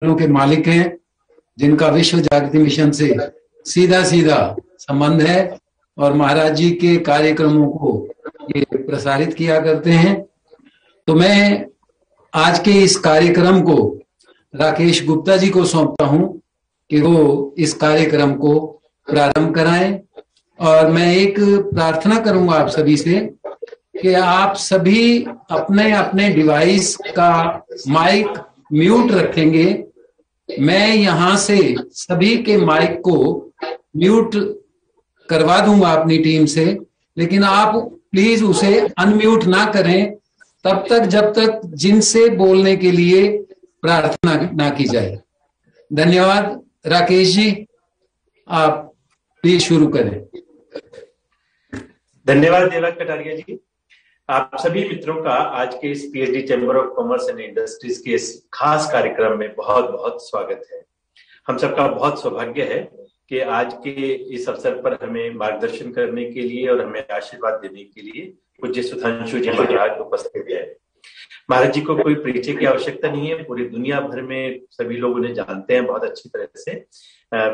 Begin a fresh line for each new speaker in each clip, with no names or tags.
के मालिक हैं, जिनका विश्व जागृति मिशन से सीधा सीधा संबंध है और महाराज जी के कार्यक्रमों को ये प्रसारित किया करते हैं। तो मैं आज के इस कार्यक्रम को राकेश गुप्ता जी को सौंपता हूं कि वो इस कार्यक्रम को प्रारंभ कराएं। और मैं एक प्रार्थना करूंगा आप सभी से कि आप सभी अपने अपने डिवाइस का माइक म्यूट रखेंगे। मैं यहां से सभी के माइक को म्यूट करवा दूंगा अपनी टीम से, लेकिन आप प्लीज उसे अनम्यूट ना करें तब तक जब तक जिनसे बोलने के लिए प्रार्थना ना की जाए। धन्यवाद। राकेश जी, आप प्लीज शुरू करें।
धन्यवाद देवराज कटारिया जी। आप सभी मित्रों का आज के इस PhD chamber of commerce and industries के इस खास कार्यक्रम में बहुत बहुत स्वागत है। हम सबका बहुत सौभाग्य है कि आज के इस अवसर पर हमें मार्गदर्शन करने के लिए और हमें आशीर्वाद देने के लिए पूज्य सुधांशु जी महाराज उपस्थित है। महाराज जी को कोई परिचय की आवश्यकता नहीं है, पूरी दुनिया भर में सभी लोग उन्हें जानते हैं बहुत अच्छी तरह से।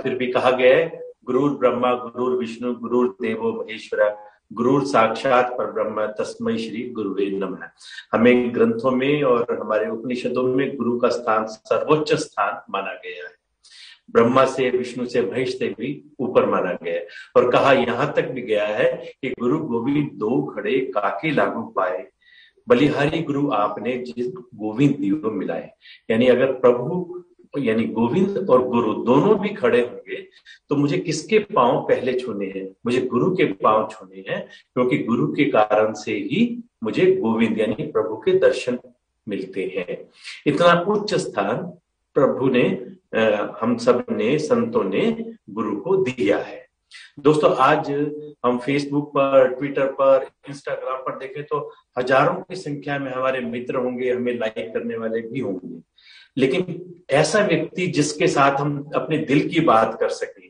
फिर भी कहा गया है गुरुर ब्रह्मा गुरुर विष्णु गुरुर देवो महेश्वरा गुरुर साक्षात परब्रह्म तस्मै श्री गुरुवे नमः। हमें ग्रंथों में और हमारे उपनिषदों में गुरु का स्थान सर्वोच्च स्थान माना गया है। ब्रह्मा से विष्णु से महेश से भी ऊपर माना गया है और कहा यहाँ तक भी गया है कि गुरु गोविंद दो खड़े काके लागू पाए, बलिहारी गुरु आपने जिस गोविंद दियो मिलाए। यानी अगर प्रभु यानी गोविंद और गुरु दोनों भी खड़े होंगे तो मुझे किसके पांव पहले छूने हैं? मुझे गुरु के पांव छूने हैं, क्योंकि गुरु के कारण से ही मुझे गोविंद यानी प्रभु के दर्शन मिलते हैं। इतना उच्च स्थान प्रभु ने हम सब ने संतों ने गुरु को दिया है। दोस्तों, आज हम फेसबुक पर, ट्विटर पर, इंस्टाग्राम पर देखें तो हजारों की संख्या में हमारे मित्र होंगे, हमें लाइक करने वाले भी होंगे, लेकिन ऐसा व्यक्ति जिसके साथ हम अपने दिल की बात कर सकें,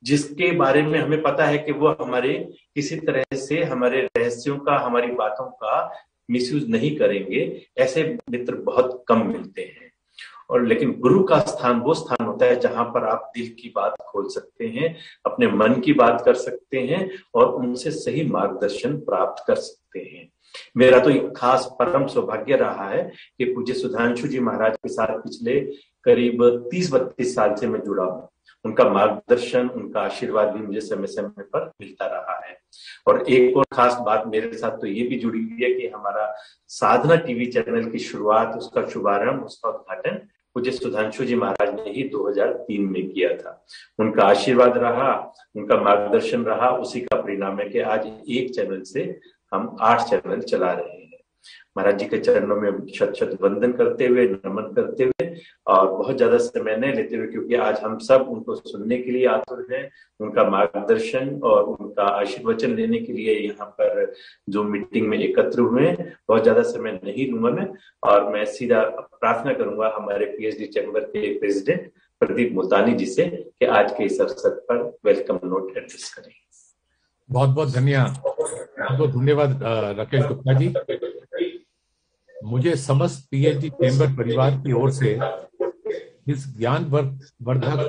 जिसके बारे में हमें पता है कि वो हमारे किसी तरह से हमारे रहस्यों का, हमारी बातों का मिसयूज नहीं करेंगे, ऐसे मित्र बहुत कम मिलते हैं। और लेकिन गुरु का स्थान वो स्थान होता है जहां पर आप दिल की बात खोल सकते हैं, अपने मन की बात कर सकते हैं और उनसे सही मार्गदर्शन प्राप्त कर सकते हैं। मेरा तो एक खास परम सौभाग्य रहा है कि पूज्य सुधांशु जी महाराज के साथ पिछले करीब 30-32 साल से मैं जुड़ा हूँ। उनका मार्गदर्शन, उनका आशीर्वाद भी मुझे समय समय पर मिलता रहा है। और एक और खास बात मेरे साथ तो ये भी जुड़ी हुई है कि हमारा साधना टीवी चैनल की शुरुआत, उसका शुभारंभ, उसका उद्घाटन पूज्य सुधांशु जी महाराज ने ही 2003 में किया था। उनका आशीर्वाद रहा, उनका मार्गदर्शन रहा, उसी का परिणाम है कि आज एक चैनल से हम 8 चैनल चला रहे हैं। महाराज जी के चरणों में शत शत वंदन करते हुए, नमन करते हुए और बहुत ज्यादा समय नहीं लेते हुए, क्योंकि आज हम सब उनको सुनने के लिए आतुर हैं, उनका मार्गदर्शन और उनका आशीर्वचन लेने के लिए यहाँ पर जो मीटिंग में एकत्र हुए हैं। बहुत ज्यादा समय नहीं लूंगा मैं, और मैं सीधा प्रार्थना करूंगा हमारे पीएचडी चैम्बर के प्रेसिडेंट प्रदीप मुल्तानी जी से कि आज के इस अवसर पर वेलकम नोट एड्रेस करें।
बहुत बहुत धन्यवाद राकेश गुप्ता जी। मुझे समस्त पीएचडी चैम्बर परिवार की ओर से इस ज्ञान वर्धक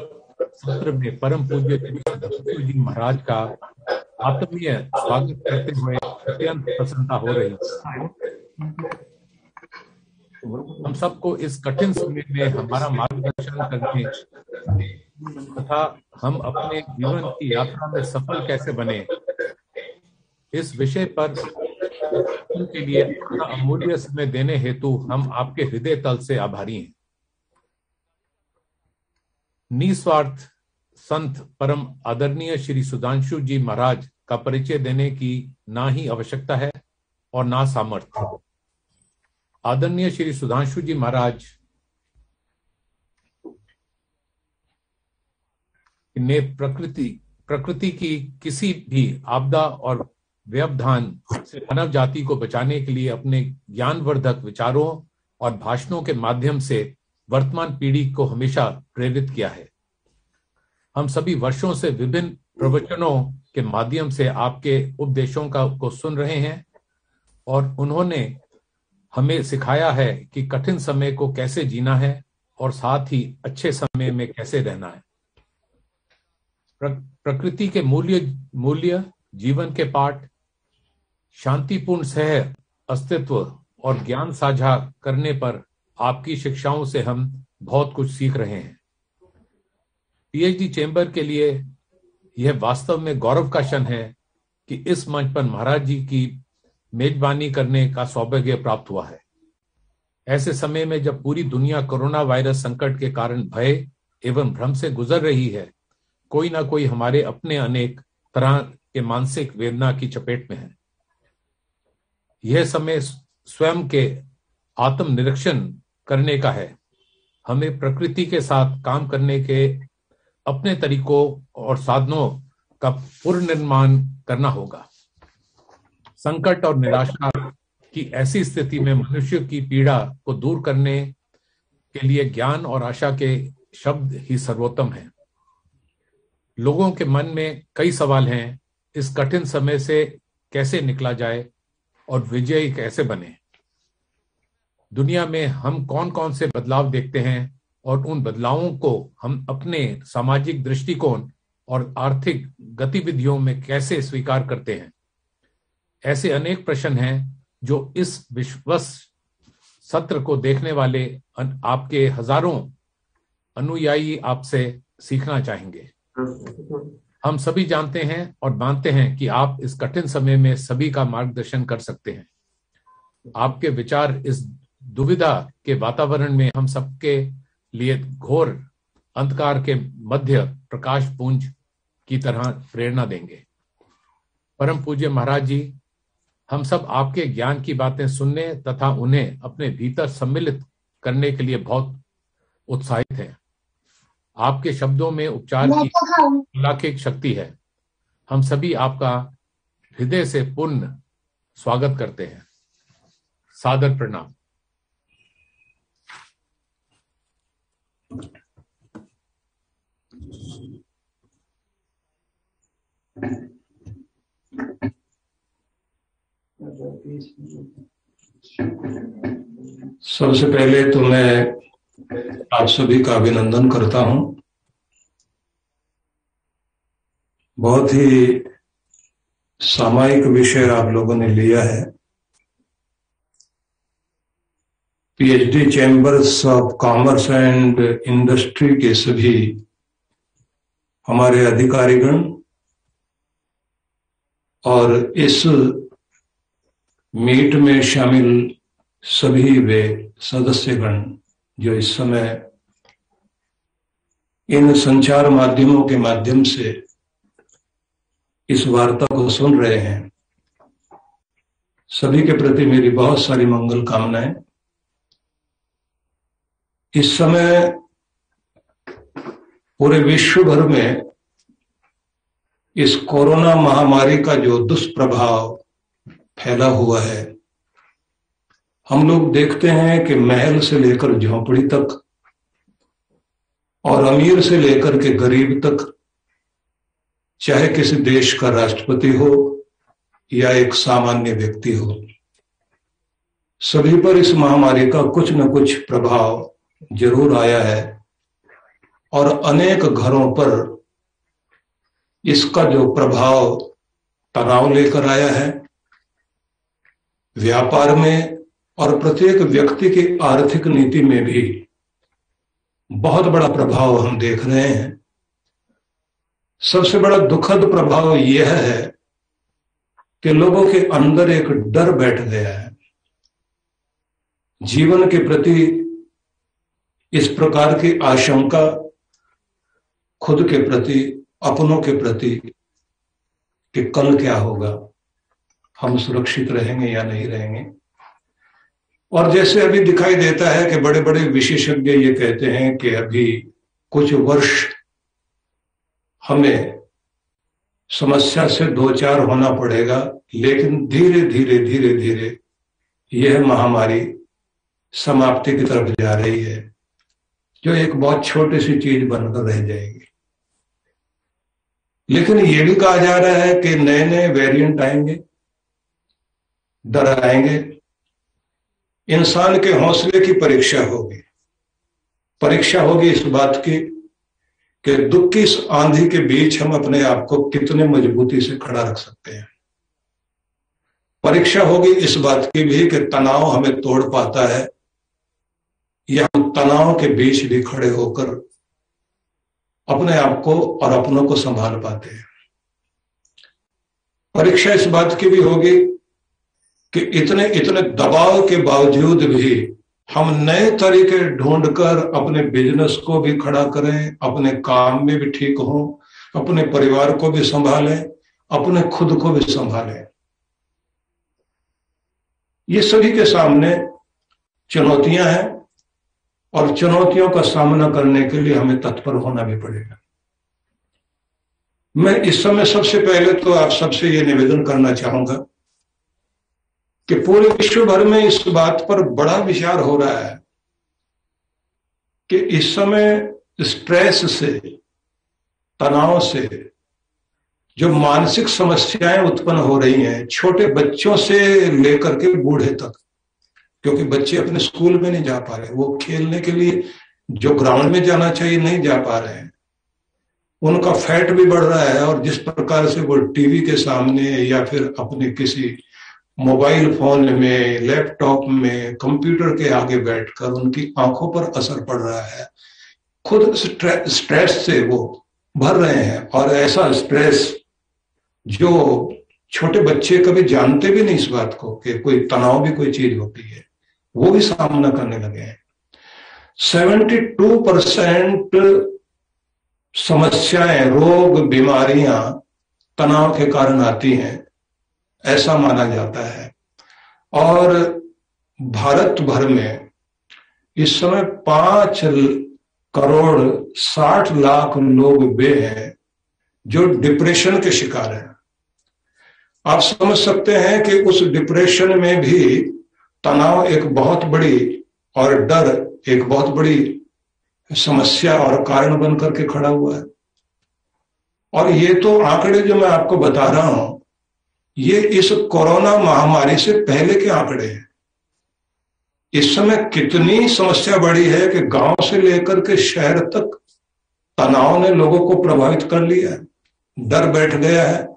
सत्र में परम पूज्य श्री जी महाराज का आत्मीय स्वागत करते हुए अत्यंत प्रसन्नता हो रही है। हम सबको इस कठिन समय में हमारा मार्गदर्शन करने तथा हम अपने जीवन की यात्रा में सफल कैसे बने, इस विषय पर उनके लिए अपना अमूल्य समय देने हेतु हम आपके हृदय तल से आभारी हैं। निस्वार्थ संत परम आदरणीय श्री सुधांशु जी महाराज का परिचय देने की ना ही आवश्यकता है और ना सामर्थ्य। आदरणीय श्री सुधांशु जी महाराज ने प्रकृति की किसी भी आपदा और व्यवधान से मानव जाति को बचाने के लिए अपने ज्ञानवर्धक विचारों और भाषणों के माध्यम से वर्तमान पीढ़ी को हमेशा प्रेरित किया है। हम सभी वर्षों से विभिन्न प्रवचनों के माध्यम से आपके उपदेशों को सुन रहे हैं और उन्होंने हमें सिखाया है कि कठिन समय को कैसे जीना है और साथ ही अच्छे समय में कैसे रहना है। प्रकृति के मूल्य, जीवन के पाठ, शांतिपूर्ण सह अस्तित्व और ज्ञान साझा करने पर आपकी शिक्षाओं से हम बहुत कुछ सीख रहे हैं। पीएचडी चैम्बर के लिए यह वास्तव में गौरव का क्षण है कि इस मंच पर महाराज जी की मेजबानी करने का सौभाग्य प्राप्त हुआ है। ऐसे समय में जब पूरी दुनिया कोरोना वायरस संकट के कारण भय एवं भ्रम से गुजर रही है, कोई ना कोई हमारे अपने अनेक तरह के मानसिक वेदना की चपेट में है। यह समय स्वयं के आत्मनिरीक्षण करने का है। हमें प्रकृति के साथ काम करने के अपने तरीकों और साधनों का पुनर्निर्माण करना होगा। संकट और निराशा की ऐसी स्थिति में मनुष्य की पीड़ा को दूर करने के लिए ज्ञान और आशा के शब्द ही सर्वोत्तम है। लोगों के मन में कई सवाल हैं, इस कठिन समय से कैसे निकला जाए और विजयी कैसे बने। दुनिया में हम कौन कौन से बदलाव देखते हैं और उन बदलावों को हम अपने सामाजिक दृष्टिकोण और आर्थिक गतिविधियों में कैसे स्वीकार करते हैं। ऐसे अनेक प्रश्न हैं जो इस विश्वस सत्र को देखने वाले आपके हजारों अनुयायी आपसे सीखना चाहेंगे। हम सभी जानते हैं और मानते हैं कि आप इस कठिन समय में सभी का मार्गदर्शन कर सकते हैं। आपके विचार इस दुविधा के वातावरण में हम सबके लिए घोर अंधकार के मध्य प्रकाश पुंज की तरह प्रेरणा देंगे। परम पूज्य महाराज जी, हम सब आपके ज्ञान की बातें सुनने तथा उन्हें अपने भीतर सम्मिलित करने के लिए बहुत उत्साहित हैं। आपके शब्दों में उपचार की अलौकिक शक्ति है। हम सभी आपका हृदय से पूर्ण स्वागत करते हैं। सादर प्रणाम।
सबसे पहले तो मैं आप सभी का अभिनंदन करता हूं। बहुत ही सामायिक विषय आप लोगों ने लिया है। PhD chambers of commerce and industry के सभी हमारे अधिकारीगण और इस मीट में शामिल सभी वे सदस्यगण जो इस समय इन संचार माध्यमों के माध्यम से इस वार्ता को सुन रहे हैं, सभी के प्रति मेरी बहुत सारी मंगल कामनाएं। इस समय पूरे विश्व भर में इस कोरोना महामारी का जो दुष्प्रभाव फैला हुआ है, हम लोग देखते हैं कि महल से लेकर झोंपड़ी तक और अमीर से लेकर के गरीब तक, चाहे किसी देश का राष्ट्रपति हो या एक सामान्य व्यक्ति हो, सभी पर इस महामारी का कुछ न कुछ प्रभाव जरूर आया है और अनेक घरों पर इसका जो प्रभाव तनाव लेकर आया है, व्यापार में और प्रत्येक व्यक्ति की आर्थिक नीति में भी बहुत बड़ा प्रभाव हम देख रहे हैं। सबसे बड़ा दुखद प्रभाव यह है कि लोगों के अंदर एक डर बैठ गया है। जीवन के प्रति इस प्रकार की आशंका, खुद के प्रति, अपनों के प्रति कि कल क्या होगा, हम सुरक्षित रहेंगे या नहीं रहेंगे। और जैसे अभी दिखाई देता है कि बड़े बड़े विशेषज्ञ ये कहते हैं कि अभी कुछ वर्ष हमें समस्या से दो चार होना पड़ेगा, लेकिन धीरे धीरे धीरे धीरे यह महामारी समाप्ति की तरफ जा रही है, जो एक बहुत छोटी सी चीज बनकर रह जाएगी। लेकिन यह भी कहा जा रहा है कि नए नए वेरिएंट आएंगे, डर आएंगे, इंसान के हौसले की परीक्षा होगी। परीक्षा होगी इस बात की कि दुख की इस आंधी के बीच हम अपने आप को कितने मजबूती से खड़ा रख सकते हैं। परीक्षा होगी इस बात की भी कि तनाव हमें तोड़ पाता है या हम तनाव के बीच भी खड़े होकर अपने आप को और अपनों को संभाल पाते हैं। परीक्षा इस बात की भी होगी कि इतने दबाव के बावजूद भी हम नए तरीके ढूंढकर अपने बिजनेस को भी खड़ा करें, अपने काम में भी ठीक हों, अपने परिवार को भी संभालें, अपने खुद को भी संभालें। ये सभी के सामने चुनौतियां हैं और चुनौतियों का सामना करने के लिए हमें तत्पर होना भी पड़ेगा। मैं इस समय सबसे पहले तो आप सबसे ये निवेदन करना चाहूंगा कि पूरे विश्व भर में इस बात पर बड़ा विचार हो रहा है कि इस समय स्ट्रेस से, तनाव से जो मानसिक समस्याएं उत्पन्न हो रही हैं, छोटे बच्चों से लेकर के बूढ़े तक, क्योंकि बच्चे अपने स्कूल में नहीं जा पा रहे, वो खेलने के लिए जो ग्राउंड में जाना चाहिए नहीं जा पा रहे हैं, उनका फैट भी बढ़ रहा है और जिस प्रकार से वो टीवी के सामने या फिर अपने किसी मोबाइल फोन में, लैपटॉप में, कंप्यूटर के आगे बैठकर उनकी आंखों पर असर पड़ रहा है, खुद स्ट्रेस से वो भर रहे हैं। और ऐसा स्ट्रेस जो छोटे बच्चे कभी जानते भी नहीं इस बात को कि कोई तनाव भी कोई चीज होती है, वो भी सामना करने लगे हैं। 72% समस्याएं, रोग, बीमारियां तनाव के कारण आती हैं, ऐसा माना जाता है। और भारत भर में इस समय 5,60,00,000 लोग वे हैं जो डिप्रेशन के शिकार हैं। आप समझ सकते हैं कि उस डिप्रेशन में भी तनाव एक बहुत बड़ी और डर एक बहुत बड़ी समस्या और कारण बनकर के खड़ा हुआ है। और ये तो आंकड़े जो मैं आपको बता रहा हूं, ये इस कोरोना महामारी से पहले के आंकड़े हैं। इस समय कितनी समस्या बढ़ी है कि गांव से लेकर के शहर तक तनाव ने लोगों को प्रभावित कर लिया है। डर बैठ गया है,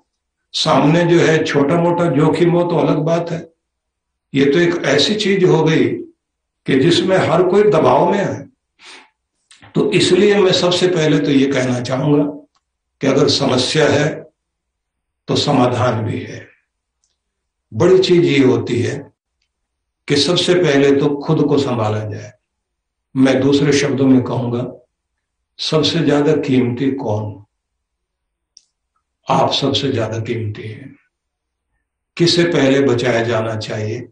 सामने जो है छोटा मोटा जोखिम हो तो अलग बात है, ये तो एक ऐसी चीज हो गई कि जिसमें हर कोई दबाव में है। तो इसलिए मैं सबसे पहले तो ये कहना चाहूंगा कि अगर समस्या है तो समाधान भी है। बड़ी चीज ये होती है कि सबसे पहले तो खुद को संभाला जाए। मैं दूसरे शब्दों में कहूंगा, सबसे ज्यादा कीमती कौन? आप सबसे ज्यादा कीमती हैं। किसे पहले बचाया जाना चाहिए?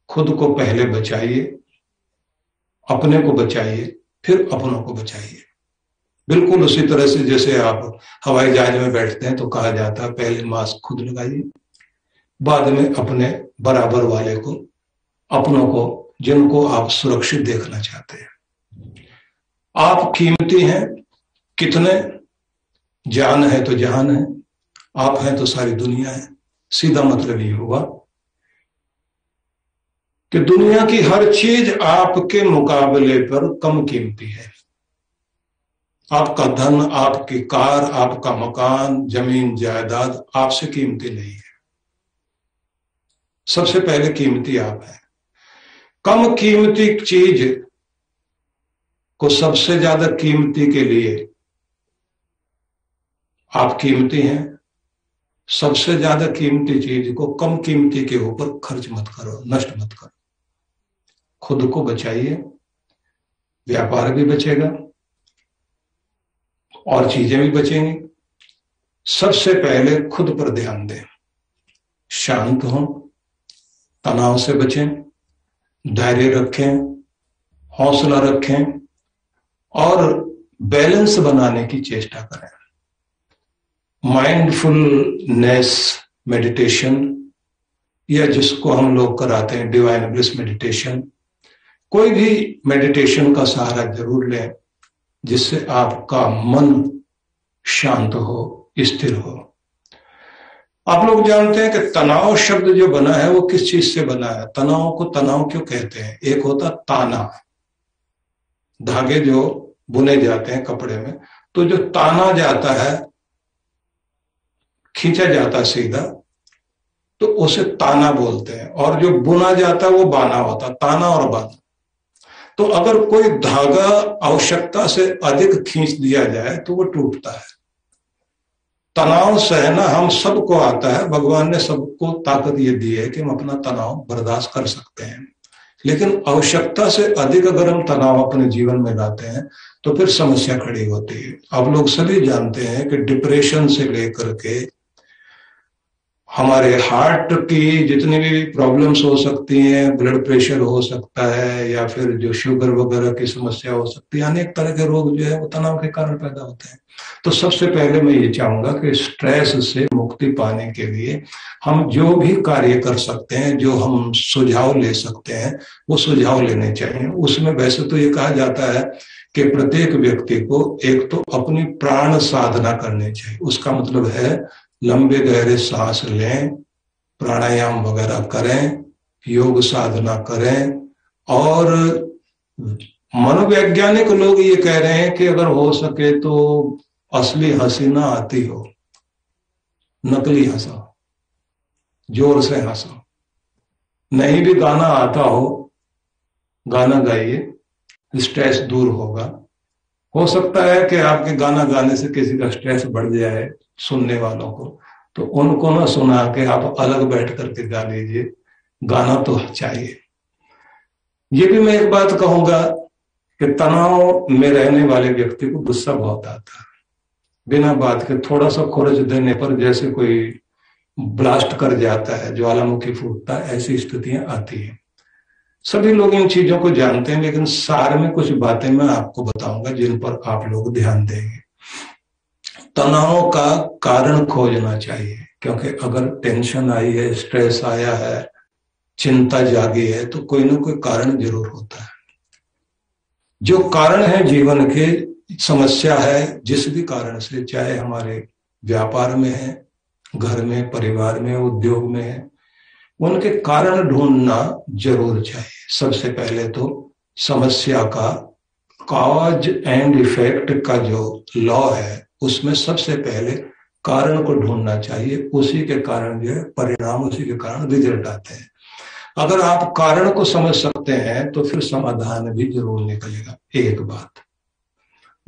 खुद को पहले बचाइए, अपने को बचाइए, फिर अपनों को बचाइए। बिल्कुल उसी तरह से जैसे आप हवाई जहाज में बैठते हैं तो कहा जाता है पहले मास्क खुद लगाइए, बाद में अपने बराबर वाले को, अपनों को, जिनको आप सुरक्षित देखना चाहते हैं। आप कीमती हैं। कितने? जान है तो जहान है, आप हैं तो सारी दुनिया है। सीधा मतलब ये हुआ कि दुनिया की हर चीज आपके मुकाबले पर कम कीमती है। आपका धन, आपकी कार, आपका मकान, जमीन जायदाद आपसे कीमती नहीं है। सबसे पहले कीमती आप हैं। कम कीमती चीज को सबसे ज्यादा कीमती के लिए आप कीमती हैं। सबसे ज्यादा कीमती चीज को कम कीमती के ऊपर खर्च मत करो, नष्ट मत करो। खुद को बचाइए, व्यापार भी बचेगा और चीजें भी बचेंगी। सबसे पहले खुद पर ध्यान दें, शांत हों, तनाव से बचें, धैर्य रखें, हौसला रखें और बैलेंस बनाने की चेष्टा करें। माइंडफुलनेस मेडिटेशन, या जिसको हम लोग कराते हैं डिवाइन ब्लिस मेडिटेशन, कोई भी मेडिटेशन का सहारा जरूर लें जिससे आपका मन शांत हो, स्थिर हो। आप लोग जानते हैं कि तनाव शब्द जो बना है वो किस चीज से बना है? तनाव को तनाव क्यों कहते हैं? एक होता ताना, धागे जो बुने जाते हैं कपड़े में, तो जो ताना जाता है, खींचा जाता है सीधा, तो उसे ताना बोलते हैं, और जो बुना जाता है वो बाना होता है, ताना और बाना। तो अगर कोई धागा आवश्यकता से अधिक खींच दिया जाए तो वो टूटता है। तनाव सहना हम सबको आता है, भगवान ने सबको ताकत ये दी है कि हम अपना तनाव बर्दाश्त कर सकते हैं, लेकिन आवश्यकता से अधिक अगर हम तनाव अपने जीवन में लाते हैं तो फिर समस्या खड़ी होती है। आप लोग सभी जानते हैं कि डिप्रेशन से लेकर के हमारे हार्ट की जितनी भी प्रॉब्लम्स हो सकती हैं, ब्लड प्रेशर हो सकता है, या फिर जो शुगर वगैरह की समस्या हो सकती है, अनेक तरह के रोग जो है वो तनाव के कारण पैदा होते हैं। तो सबसे पहले मैं ये चाहूंगा कि स्ट्रेस से मुक्ति पाने के लिए हम जो भी कार्य कर सकते हैं, जो हम सुझाव ले सकते हैं, वो सुझाव लेने चाहिए। उसमें वैसे तो ये कहा जाता है कि प्रत्येक व्यक्ति को एक तो अपनी प्राण साधना करनी चाहिए। उसका मतलब है लंबे गहरे सांस लें, प्राणायाम वगैरह करें, योग साधना करें। और मनोवैज्ञानिक लोग ये कह रहे हैं कि अगर हो सके तो असली हंसी ना आती हो, नकली हंसा, जोर से हंसा। नहीं भी गाना आता हो, गाना गाइए, स्ट्रेस दूर होगा। हो सकता है कि आपके गाना गाने से किसी का स्ट्रेस बढ़ जाए सुनने वालों को, तो उनको ना सुना के आप अलग बैठ करके गा लीजिए। गाना तो चाहिए। ये भी मैं एक बात कहूंगा कि तनाव में रहने वाले व्यक्ति को गुस्सा बहुत आता है। बिना बात के थोड़ा सा खुरच देने पर जैसे कोई ब्लास्ट कर जाता है, ज्वालामुखी फूटता है, ऐसी स्थितियां आती हैं। सभी लोग इन चीजों को जानते हैं, लेकिन सार में कुछ बातें मैं आपको बताऊंगा जिन पर आप लोग ध्यान देंगे। तनाव का कारण खोजना चाहिए, क्योंकि अगर टेंशन आई है, स्ट्रेस आया है, चिंता जागी है, तो कोई ना कोई कारण जरूर होता है। जो कारण है जीवन के, समस्या है जिस भी कारण से, चाहे हमारे व्यापार में है, घर में, परिवार में, उद्योग में है, उनके कारण ढूंढना जरूर चाहिए। सबसे पहले तो समस्या का कॉज एंड इफेक्ट का जो लॉ है, उसमें सबसे पहले कारण को ढूंढना चाहिए। उसी के कारण जो है परिणाम, उसी के कारण रिजल्ट आते हैं। अगर आप कारण को समझ सकते हैं तो फिर समाधान भी जरूर निकलेगा। एक बात।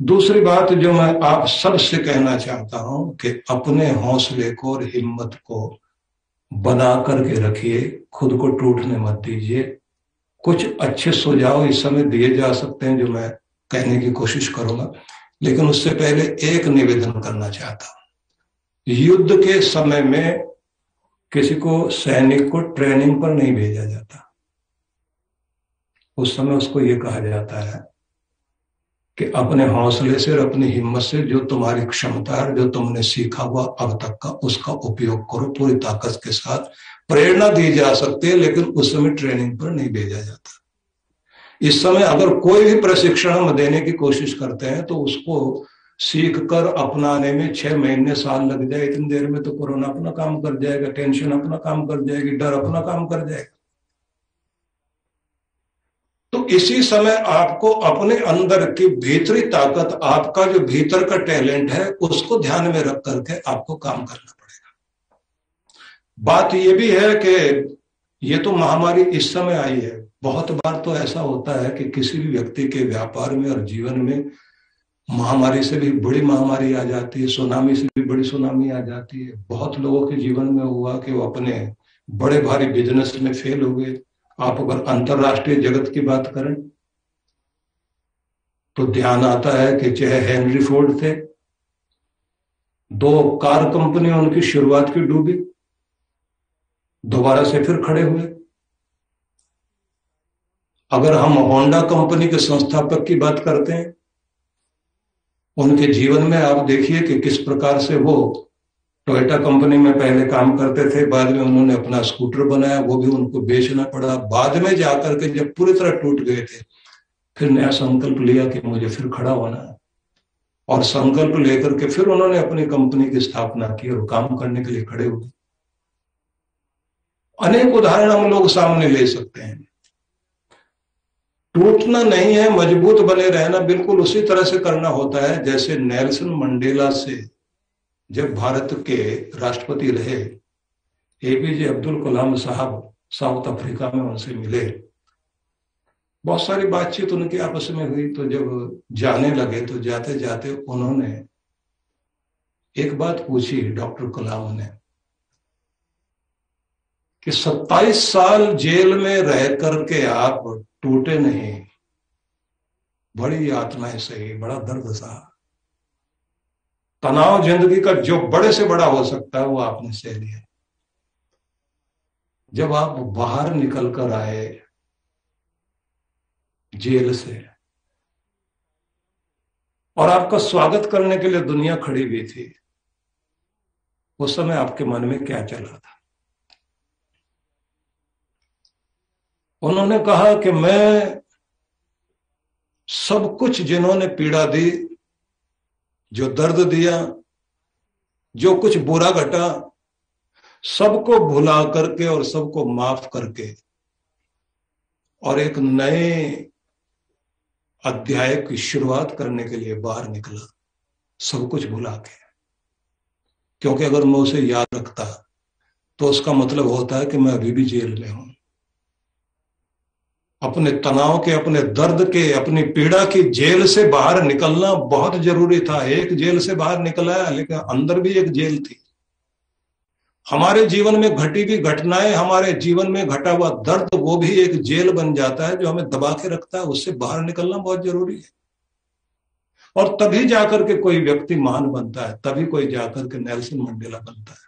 दूसरी बात जो मैं आप सबसे कहना चाहता हूं कि अपने हौसले को और हिम्मत को बना करके रखिए, खुद को टूटने मत दीजिए। कुछ अच्छे सुझाव इस समय दिए जा सकते हैं जो मैं कहने की कोशिश करूंगा, लेकिन उससे पहले एक निवेदन करना चाहता हूं। युद्ध के समय में किसी को, सैनिक को ट्रेनिंग पर नहीं भेजा जाता। उस समय उसको यह कहा जाता है कि अपने हौसले से और अपनी हिम्मत से जो तुम्हारी क्षमता है, जो तुमने सीखा हुआ अब तक का, उसका उपयोग करो पूरी ताकत के साथ। प्रेरणा दी जा सकती है, लेकिन उस समय ट्रेनिंग पर नहीं भेजा जाता। इस समय अगर कोई भी प्रशिक्षण हम देने की कोशिश करते हैं तो उसको सीख कर अपनाने में 6 महीने, साल लग जाए। इतनी देर में तो कोरोना अपना काम कर जाएगा, टेंशन अपना काम कर जाएगी, डर अपना काम कर जाएगा। तो इसी समय आपको अपने अंदर की भीतरी ताकत, आपका जो भीतर का टैलेंट है, उसको ध्यान में रख करके आपको काम करना पड़ेगा। बात यह भी है कि ये तो महामारी इस समय आई है। बहुत बार तो ऐसा होता है कि किसी भी व्यक्ति के व्यापार में और जीवन में महामारी से भी बड़ी महामारी आ जाती है, सुनामी से भी बड़ी सुनामी आ जाती है। बहुत लोगों के जीवन में हुआ कि वो अपने बड़े भारी बिजनेस में फेल हो गए। आप अगर अंतरराष्ट्रीय जगत की बात करें तो ध्यान आता है कि चाहे हेनरी फोर्ड थे, 2 कार कंपनी उनकी शुरुआत की डूबी, दोबारा से फिर खड़े हुए। अगर हम होंडा कंपनी के संस्थापक की बात करते हैं, उनके जीवन में आप देखिए कि किस प्रकार से वो टोयोटा कंपनी में पहले काम करते थे, बाद में उन्होंने अपना स्कूटर बनाया, वो भी उनको बेचना पड़ा। बाद में जाकर के जब पूरी तरह टूट गए थे, फिर नया संकल्प लिया कि मुझे फिर खड़ा होना है, और संकल्प लेकर के फिर उन्होंने अपनी कंपनी की स्थापना की और काम करने के लिए खड़े हुए। अनेक उदाहरण हम लोग सामने ले सकते हैं। टूटना नहीं है, मजबूत बने रहना। बिल्कुल उसी तरह से करना होता है जैसे नेल्सन मंडेला से जब भारत के राष्ट्रपति रहे एपीजे अब्दुल कलाम साहब साउथ अफ्रीका में उनसे मिले, बहुत सारी बातचीत उनकी आपस में हुई। तो जब जाने लगे तो जाते जाते उन्होंने एक बात पूछी डॉक्टर कलाम ने कि 27 साल जेल में रह करके आप टूटे नहीं, बड़ी यातनाएं सही, बड़ा दर्द सहा, तनाव जिंदगी का जो बड़े से बड़ा हो सकता है वो आपने सह लिया। जब आप बाहर निकल कर आए जेल से और आपका स्वागत करने के लिए दुनिया खड़ी हुई थी, उस समय आपके मन में क्या चला था? उन्होंने कहा कि मैं सब कुछ जिन्होंने पीड़ा दी, जो दर्द दिया, जो कुछ बुरा घटा, सबको भुला करके और सबको माफ करके और एक नए अध्याय की शुरुआत करने के लिए बाहर निकला, सब कुछ भुला के। क्योंकि अगर मैं उसे याद रखता तो उसका मतलब होता है कि मैं अभी भी जेल में हूं। अपने तनाव के, अपने दर्द के, अपनी पीड़ा की जेल से बाहर निकलना बहुत जरूरी था। एक जेल से बाहर निकला है, लेकिन अंदर भी एक जेल थी। हमारे जीवन में घटी हुई घटनाएं, हमारे जीवन में घटा हुआ दर्द, वो भी एक जेल बन जाता है जो हमें दबा के रखता है। उससे बाहर निकलना बहुत जरूरी है। और तभी जाकर के कोई व्यक्ति महान बनता है, तभी कोई जाकर के नेल्सन मंडेला बनता है।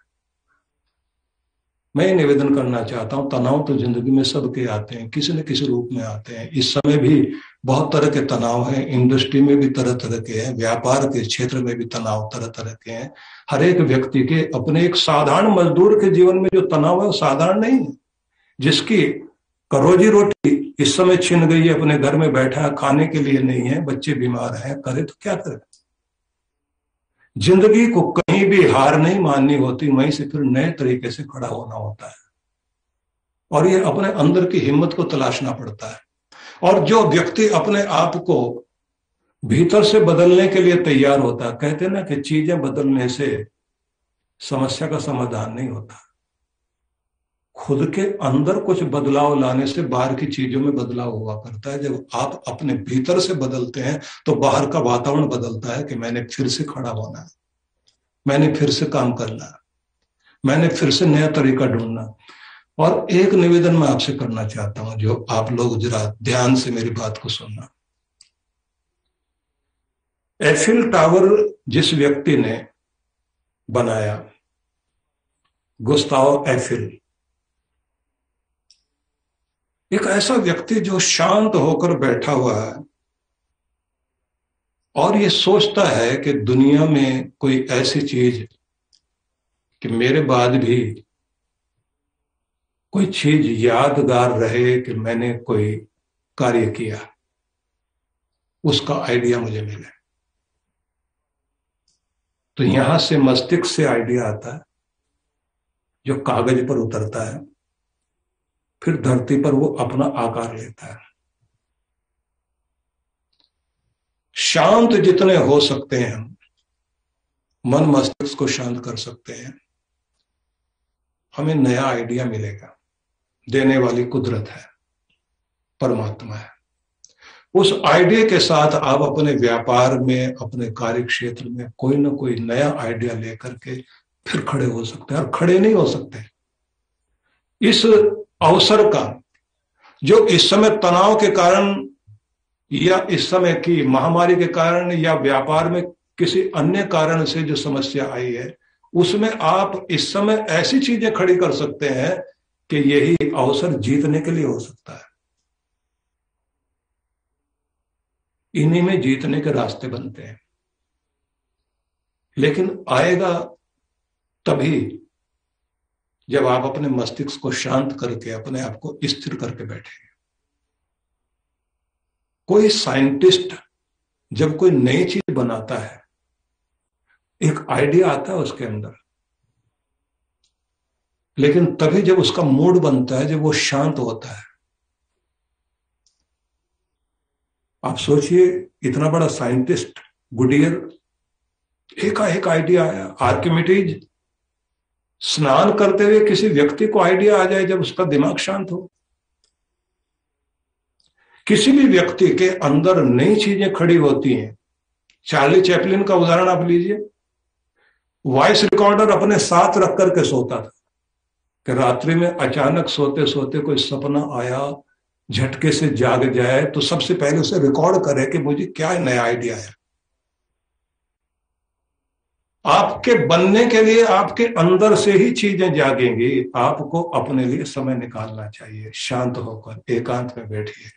मैं ये निवेदन करना चाहता हूं, तनाव तो जिंदगी में सबके आते हैं, किसी न किसी रूप में आते हैं। इस समय भी बहुत तरह के तनाव हैं, इंडस्ट्री में भी तरह तरह के हैं, व्यापार के क्षेत्र में भी तनाव तरह तरह के हैं। हर एक व्यक्ति के अपने, एक साधारण मजदूर के जीवन में जो तनाव है वो साधारण नहीं है। जिसकी रोजी रोटी इस समय छिन गई है, अपने घर में बैठा है, खाने के लिए नहीं है, बच्चे बीमार हैं, करे तो क्या करे। जिंदगी को कहीं भी हार नहीं माननी होती, वहीं से फिर नए तरीके से खड़ा होना होता है। और ये अपने अंदर की हिम्मत को तलाशना पड़ता है। और जो व्यक्ति अपने आप को भीतर से बदलने के लिए तैयार होता है, कहते हैं ना कि चीजें बदलने से समस्या का समाधान नहीं होता, खुद के अंदर कुछ बदलाव लाने से बाहर की चीजों में बदलाव हुआ करता है। जब आप अपने भीतर से बदलते हैं तो बाहर का वातावरण बदलता है कि मैंने फिर से खड़ा होना है, मैंने फिर से काम करना है, मैंने फिर से नया तरीका ढूंढना। और एक निवेदन मैं आपसे करना चाहता हूं, जो आप लोग जरा ध्यान से मेरी बात को सुनना। एफिल टावर जिस व्यक्ति ने बनाया, गुस्ताव एफिल, एक ऐसा व्यक्ति जो शांत होकर बैठा हुआ है और ये सोचता है कि दुनिया में कोई ऐसी चीज कि मेरे बाद भी कोई चीज यादगार रहे कि मैंने कोई कार्य किया, उसका आइडिया मुझे मिले। तो यहां से मस्तिष्क से आइडिया आता है जो कागज पर उतरता है, फिर धरती पर वो अपना आकार लेता है। शांत जितने हो सकते हैं हम, मन मस्तिष्क को शांत कर सकते हैं, हमें नया आइडिया मिलेगा। देने वाली कुदरत है, परमात्मा है। उस आइडिया के साथ आप अपने व्यापार में, अपने कार्य क्षेत्र में कोई ना कोई नया आइडिया लेकर के फिर खड़े हो सकते हैं। और खड़े नहीं हो सकते, इस अवसर का जो इस समय तनाव के कारण या इस समय की महामारी के कारण या व्यापार में किसी अन्य कारण से जो समस्या आई है, उसमें आप इस समय ऐसी चीजें खड़ी कर सकते हैं कि यही अवसर जीतने के लिए हो सकता है। इन्हीं में जीतने के रास्ते बनते हैं। लेकिन आएगा तभी जब आप अपने मस्तिष्क को शांत करके अपने आप को स्थिर करके बैठेंगे। कोई साइंटिस्ट जब कोई नई चीज बनाता है, एक आइडिया आता है उसके अंदर, लेकिन तभी जब उसका मूड बनता है, जब वो शांत होता है, आप सोचिए, इतना बड़ा साइंटिस्ट गुडियर, एकाएक आइडिया आया। आर्किमिडीज, स्नान करते हुए किसी व्यक्ति को आइडिया आ जाए जब उसका दिमाग शांत हो। किसी भी व्यक्ति के अंदर नई चीजें खड़ी होती हैं। चार्ली चैपलिन का उदाहरण आप लीजिए। वॉइस रिकॉर्डर अपने साथ रख करके सोता था कि रात्रि में अचानक सोते सोते कोई सपना आया, झटके से जाग जाए तो सबसे पहले उसे रिकॉर्ड करे कि मुझे क्या नया आइडिया है। आपके बनने के लिए आपके अंदर से ही चीजें जागेंगी। आपको अपने लिए समय निकालना चाहिए, शांत होकर एकांत में बैठिए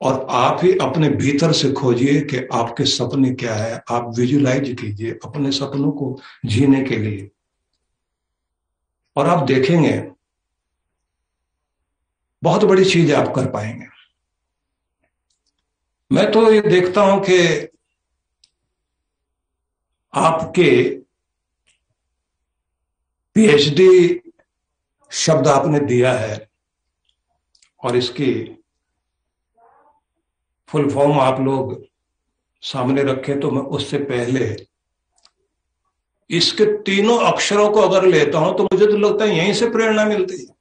और आप ही अपने भीतर से खोजिए कि आपके सपने क्या है। आप विजुलाइज कीजिए अपने सपनों को जीने के लिए, और आप देखेंगे बहुत बड़ी चीज आप कर पाएंगे। मैं तो ये देखता हूं कि आपके पीएचडी शब्द आपने दिया है और इसकी फुल फॉर्म आप लोग सामने रखें, तो मैं उससे पहले इसके तीनों अक्षरों को अगर लेता हूं तो मुझे तो लगता है यहीं से प्रेरणा मिलती है।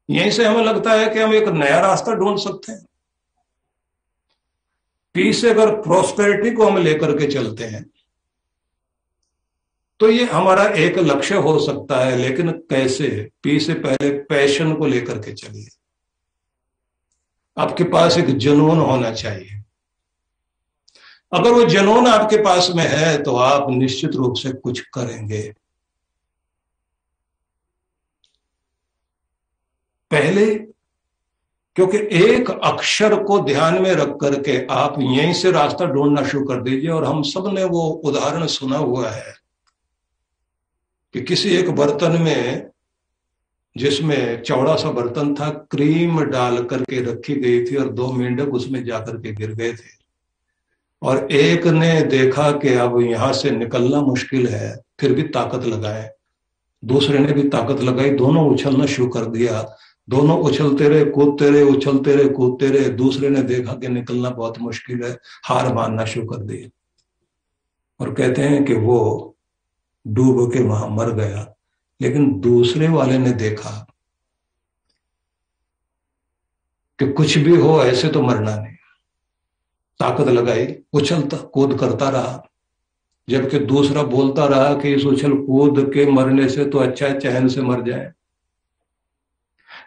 यहीं से हमें लगता है कि हम एक नया रास्ता ढूंढ सकते हैं। पी से अगर प्रॉस्पेरिटी को हम लेकर के चलते हैं तो ये हमारा एक लक्ष्य हो सकता है, लेकिन कैसे? पी से पहले पैशन को लेकर के चलिए। आपके पास एक जुनून होना चाहिए। अगर वो जुनून आपके पास में है तो आप निश्चित रूप से कुछ करेंगे। पहले, क्योंकि एक अक्षर को ध्यान में रख करके आप यहीं से रास्ता ढूंढना शुरू कर दीजिए। और हम सब ने वो उदाहरण सुना हुआ है कि किसी एक बर्तन में, जिसमें चौड़ा सा बर्तन था, क्रीम डाल करके रखी गई थी और 2 मेंढक उसमें जाकर के गिर गए थे। और एक ने देखा कि अब यहां से निकलना मुश्किल है, फिर भी ताकत लगाए। दूसरे ने भी ताकत लगाई, दोनों उछलना शुरू कर दिया। दोनों उछलते रहे, कूदते रहे, उछलते रहे, कूदते रहे। दूसरे ने देखा कि निकलना बहुत मुश्किल है, हार मानना शुरू कर दी। और कहते हैं कि वो डूब के वहां मर गया। लेकिन दूसरे वाले ने देखा कि कुछ भी हो, ऐसे तो मरना नहीं। ताकत लगाई, उछलता कूद करता रहा, जबकि दूसरा बोलता रहा कि इस उछल कूद के मरने से तो अच्छा है चैन से मर जाए।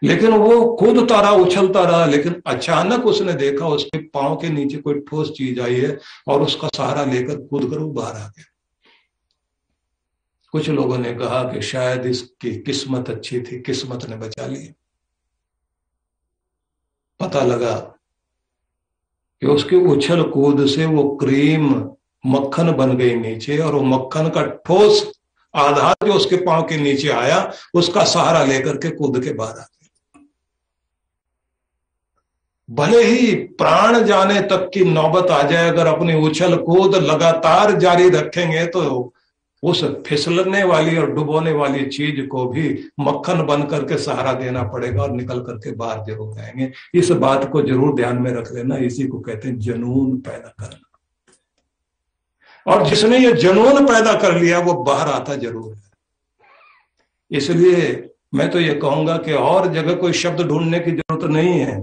लेकिन वो कूदता रहा, उछलता रहा, लेकिन अचानक उसने देखा उसके पांव के नीचे कोई ठोस चीज आई है और उसका सहारा लेकर कूद कर वो बाहर आ गया। कुछ लोगों ने कहा कि शायद इसकी किस्मत अच्छी थी, किस्मत ने बचा ली। पता लगा कि उसके उछल कूद से वो क्रीम मक्खन बन गई नीचे, और वो मक्खन का ठोस आधार जो उसके पांव के नीचे आया, उसका सहारा लेकर के कूद के बाहर आ गया। भले ही प्राण जाने तक की नौबत आ जाए, अगर अपनी उछल कूद लगातार जारी रखेंगे तो उस फिसलने वाली और डुबोने वाली चीज को भी मक्खन बन करके सहारा देना पड़ेगा और निकल करके बाहर जरूर आएंगे। इस बात को जरूर ध्यान में रख लेना। इसी को कहते हैं जुनून पैदा करना। और जिसने ये जुनून पैदा कर लिया वो बाहर आता जरूर है। इसलिए मैं तो ये कहूंगा कि और जगह कोई शब्द ढूंढने की जरूरत नहीं है,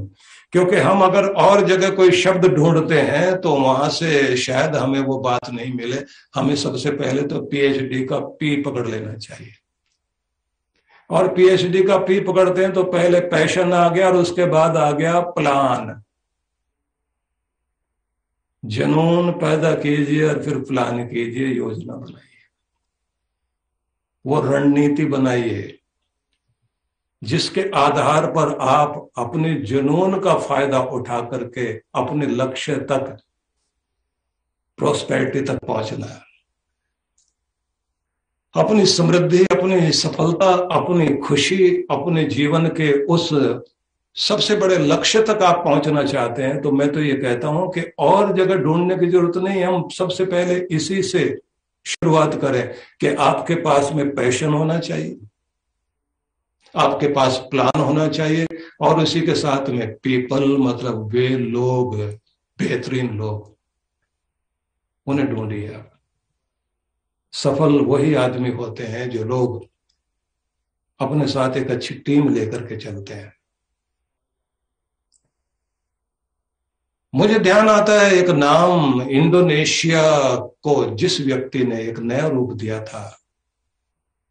क्योंकि हम अगर और जगह कोई शब्द ढूंढते हैं तो वहां से शायद हमें वो बात नहीं मिले। हमें सबसे पहले तो पीएचडी का पी पकड़ लेना चाहिए। और पीएचडी का पी पकड़ते हैं तो पहले पैशन आ गया और उसके बाद आ गया प्लान। जुनून पैदा कीजिए और फिर प्लान कीजिए, योजना बनाइए, वो रणनीति बनाइए जिसके आधार पर आप अपने जुनून का फायदा उठा करके अपने लक्ष्य तक, प्रोस्पेरिटी तक पहुंचना है। अपनी समृद्धि, अपनी सफलता, अपनी खुशी, अपने जीवन के उस सबसे बड़े लक्ष्य तक आप पहुंचना चाहते हैं तो मैं तो ये कहता हूं कि और जगह ढूंढने की जरूरत नहीं। हम सबसे पहले इसी से शुरुआत करें कि आपके पास में पैशन होना चाहिए। आपके पास प्लान होना चाहिए, और उसी के साथ में पीपल, मतलब वे लोग, बेहतरीन लोग, उन्हें ढूंढिए आप। सफल वही आदमी होते हैं जो लोग अपने साथ एक अच्छी टीम लेकर के चलते हैं। मुझे ध्यान आता है एक नाम, इंडोनेशिया को जिस व्यक्ति ने एक नया रूप दिया था,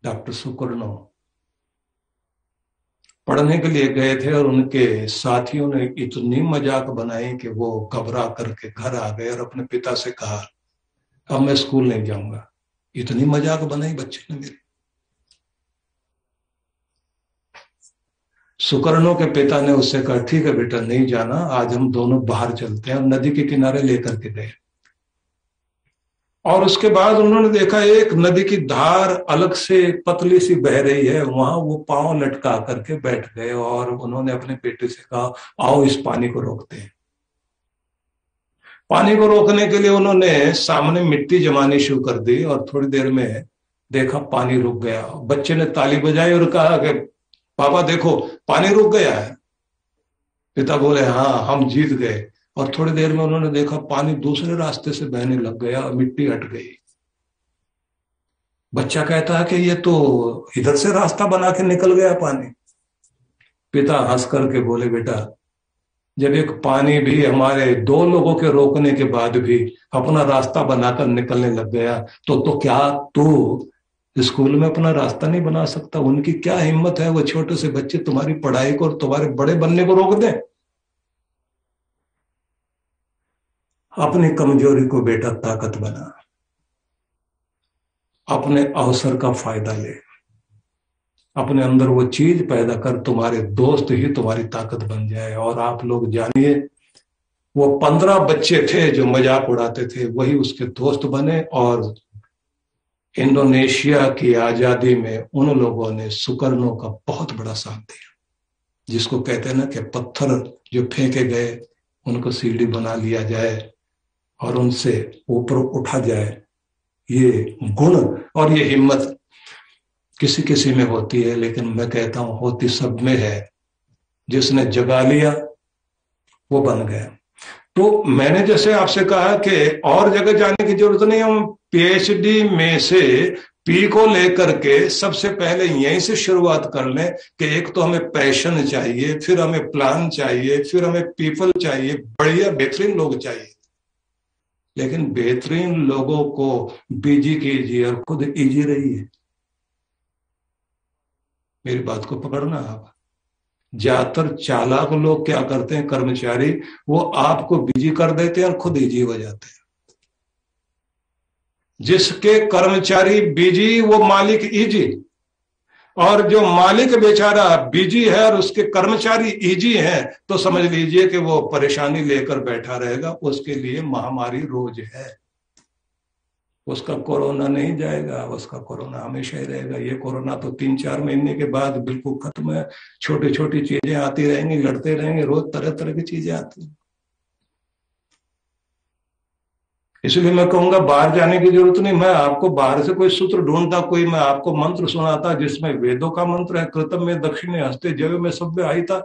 डॉक्टर सुकर्णो। पढ़ने के लिए गए थे और उनके साथियों ने इतनी मजाक बनाई कि वो घबरा करके घर आ गए और अपने पिता से कहा, अब मैं स्कूल नहीं जाऊंगा। इतनी मजाक बनाई बच्चे ने मेरी। सुकर्णो के पिता ने उससे कहा, ठीक है बेटा, नहीं जाना, आज हम दोनों बाहर चलते हैं। और नदी के किनारे लेकर के गए, और उसके बाद उन्होंने देखा एक नदी की धार अलग से पतली सी बह रही है, वहां वो पांव लटका करके बैठ गए और उन्होंने अपने बेटे से कहा, आओ इस पानी को रोकते हैं। पानी को रोकने के लिए उन्होंने सामने मिट्टी जमानी शुरू कर दी, और थोड़ी देर में देखा पानी रुक गया। बच्चे ने ताली बजाई और कहा कि पापा देखो, पानी रुक गया है। पिता बोले, हाँ हम जीत गए। और थोड़ी देर में उन्होंने देखा पानी दूसरे रास्ते से बहने लग गया और मिट्टी हट गई। बच्चा कहता है कि ये तो इधर से रास्ता बना के निकल गया पानी। पिता हंस करके बोले, बेटा, जब एक पानी भी हमारे दो लोगों के रोकने के बाद भी अपना रास्ता बनाकर निकलने लग गया, तो क्या तू स्कूल में अपना रास्ता नहीं बना सकता? उनकी क्या हिम्मत है, वो छोटे से बच्चे तुम्हारी पढ़ाई को और तुम्हारे बड़े बनने को रोक दें। अपनी कमजोरी को बेटा ताकत बना, अपने अवसर का फायदा ले, अपने अंदर वो चीज पैदा कर, तुम्हारे दोस्त ही तुम्हारी ताकत बन जाए। और आप लोग जानिए, वो 15 बच्चे थे जो मजाक उड़ाते थे, वही उसके दोस्त बने, और इंडोनेशिया की आजादी में उन लोगों ने सुकर्णो का बहुत बड़ा साथ दिया। जिसको कहते हैं ना कि पत्थर जो फेंके गए उनको सीढ़ी बना लिया जाए और उनसे ऊपर उठा जाए। ये गुण और ये हिम्मत किसी किसी में होती है, लेकिन मैं कहता हूं होती सब में है। जिसने जगा लिया वो बन गया। तो मैंने जैसे आपसे कहा कि और जगह जाने की जरूरत नहीं, हम पीएचडी में से पी को लेकर के सबसे पहले यहीं से शुरुआत कर लें कि एक तो हमें पैशन चाहिए, फिर हमें प्लान चाहिए, फिर हमें पीपल चाहिए, बढ़िया बेहतरीन लोग चाहिए। लेकिन बेहतरीन लोगों को बिजी कीजिए और खुद इजी रहिए। मेरी बात को पकड़ना आप। ज्यादातर चालाक लोग क्या करते हैं, कर्मचारी, वो आपको बिजी कर देते हैं और खुद इजी हो जाते हैं। जिसके कर्मचारी बिजी वो मालिक इजी, और जो मालिक बेचारा बिजी है और उसके कर्मचारी इजी हैं, तो समझ लीजिए कि वो परेशानी लेकर बैठा रहेगा। उसके लिए महामारी रोज है। उसका कोरोना नहीं जाएगा, उसका कोरोना हमेशा ही रहेगा। ये कोरोना तो 3-4 महीने के बाद बिल्कुल खत्म है। छोटी छोटी चीजें आती रहेंगी, लड़ते रहेंगे, रोज तरह तरह की चीजें आती हैं। इसलिए मैं कहूंगा बाहर जाने की जरूरत नहीं। मैं आपको बाहर से कोई सूत्र ढूंढता, कोई मैं आपको मंत्र सुनाता जिसमें वेदों का मंत्र है, कृतम में दक्षिणे हस्ते जवे में सभ्य आहिता,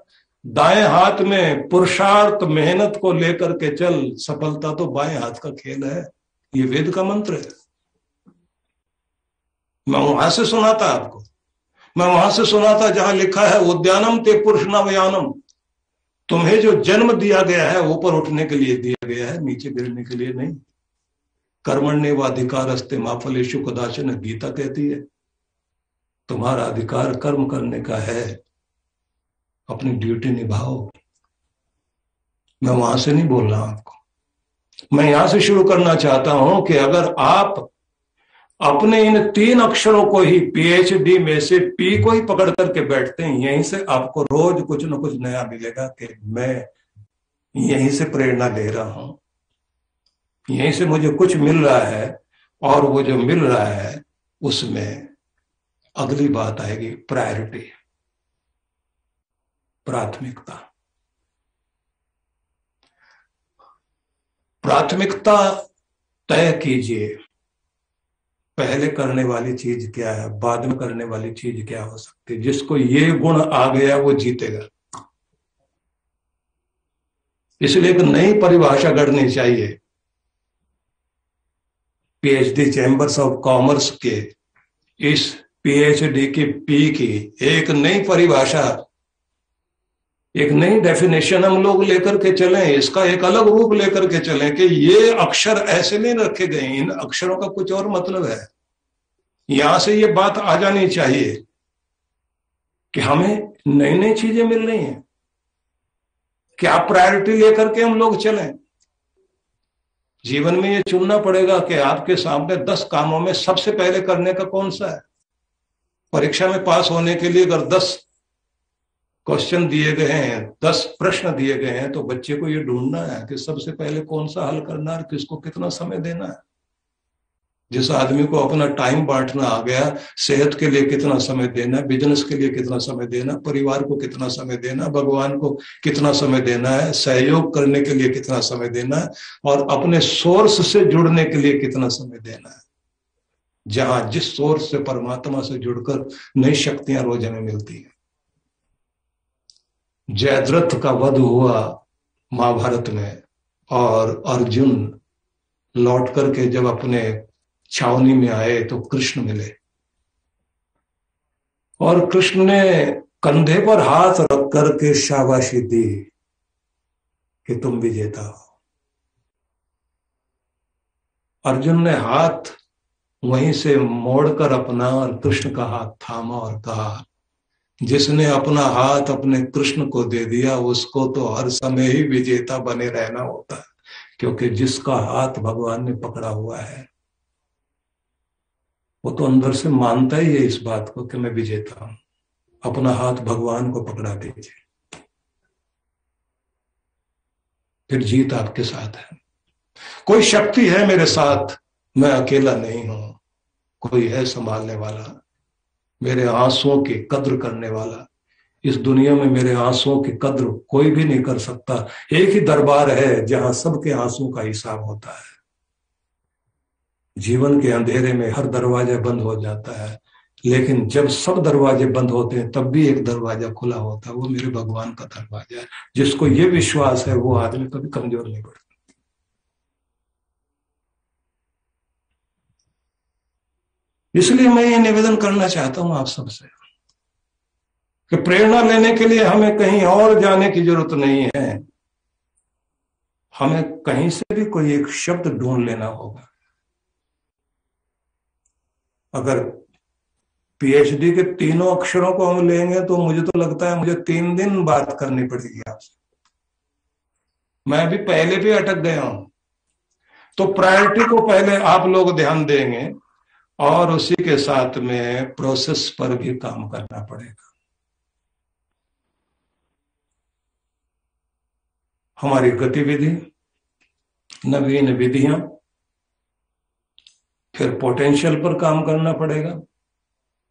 दाएं हाथ में पुरुषार्थ मेहनत को लेकर के चल, सफलता तो बाएं हाथ का खेल है। ये वेद का मंत्र है। मैं वहां से सुनाता आपको, मैं वहां से सुनाता जहां लिखा है उद्यानम ते पुरुष नवयानम। तुम्हें जो जन्म दिया गया है ऊपर उठने के लिए दिया गया है, नीचे गिरने के लिए नहीं। कर्मण्येवाधिकारस्ते मा फलेषु कदाचन, गीता कहती है। तुम्हारा अधिकार कर्म करने का है, अपनी ड्यूटी निभाओ। मैं वहां से नहीं बोल रहा आपको, मैं यहां से शुरू करना चाहता हूं कि अगर आप अपने इन 3 अक्षरों को ही, पीएचडी में से पी को ही पकड़ करके बैठते हैं, यहीं से आपको रोज कुछ ना कुछ नया मिलेगा कि मैं यहीं से प्रेरणा ले रहा हूं, यहीं से मुझे कुछ मिल रहा है। और वो जो मिल रहा है उसमें अगली बात आएगी, प्रायोरिटी, प्राथमिकता। प्राथमिकता तय कीजिए। पहले करने वाली चीज क्या है, बाद में करने वाली चीज क्या हो सकती है। जिसको ये गुण आ गया वो जीतेगा। इसलिए एक नई परिभाषा गढ़नी चाहिए। पीएचडी चैम्बर्स ऑफ कॉमर्स के इस पीएचडी की पी की एक नई परिभाषा, एक नई डेफिनेशन हम लोग लेकर के चलें, इसका एक अलग रूप लेकर के चलें कि ये अक्षर ऐसे नहीं रखे गए, इन अक्षरों का कुछ और मतलब है। यहां से ये बात आ जानी चाहिए कि हमें नई नई चीजें मिल रही हैं। क्या प्रायोरिटी लेकर के हम लोग चलें। जीवन में ये चुनना पड़ेगा कि आपके सामने 10 कामों में सबसे पहले करने का कौन सा है। परीक्षा में पास होने के लिए अगर 10 क्वेश्चन दिए गए हैं, 10 प्रश्न दिए गए हैं, तो बच्चे को ये ढूंढना है कि सबसे पहले कौन सा हल करना है, किसको कितना समय देना है। जिस आदमी को अपना टाइम बांटना आ गया, सेहत के लिए कितना समय देना, बिजनेस के लिए कितना समय देना, परिवार को कितना समय देना, भगवान को कितना समय देना है, सहयोग करने के लिए कितना समय देना है, और अपने सोर्स से जुड़ने के लिए कितना समय देना है। जहां जिस सोर्स से, परमात्मा से जुड़कर नई शक्तियां रोज हमें मिलती हैं। जयद्रथ का वध हुआ महाभारत में, और अर्जुन लौट करके जब अपने छावनी में आए तो कृष्ण मिले, और कृष्ण ने कंधे पर हाथ रख करके शाबाशी दी कि तुम विजेता हो। अर्जुन ने हाथ वहीं से मोड़कर अपना और कृष्ण का हाथ थामा और कहा, जिसने अपना हाथ अपने कृष्ण को दे दिया उसको तो हर समय ही विजेता बने रहना होता है, क्योंकि जिसका हाथ भगवान ने पकड़ा हुआ है वो तो अंदर से मानता ही है इस बात को कि मैं विजेता हूं। अपना हाथ भगवान को पकड़ा दीजिए, फिर जीत आपके साथ है। कोई शक्ति है मेरे साथ, मैं अकेला नहीं हूं। कोई है संभालने वाला, मेरे आंसुओं की कद्र करने वाला। इस दुनिया में मेरे आंसुओं की कद्र कोई भी नहीं कर सकता। एक ही दरबार है जहां सबके आंसुओं का हिसाब होता है। जीवन के अंधेरे में हर दरवाजा बंद हो जाता है, लेकिन जब सब दरवाजे बंद होते हैं तब भी एक दरवाजा खुला होता है, वो मेरे भगवान का दरवाजा है। जिसको ये विश्वास है वो आदमी कभी कमजोर नहीं पड़ता। इसलिए मैं ये निवेदन करना चाहता हूं आप सबसे कि प्रेरणा लेने के लिए हमें कहीं और जाने की जरूरत नहीं है। हमें कहीं से भी कोई एक शब्द ढूंढ लेना होगा। अगर पीएचडी के तीनों अक्षरों को हम लेंगे तो मुझे तो लगता है मुझे 3 दिन बात करनी पड़ेगी आपसे। मैं भी पहले भी अटक गया हूं। तो प्रायोरिटी को पहले आप लोग ध्यान देंगे और उसी के साथ में प्रोसेस पर भी काम करना पड़ेगा। हमारी गतिविधि, नवीन विधियां, फिर पोटेंशियल पर काम करना पड़ेगा,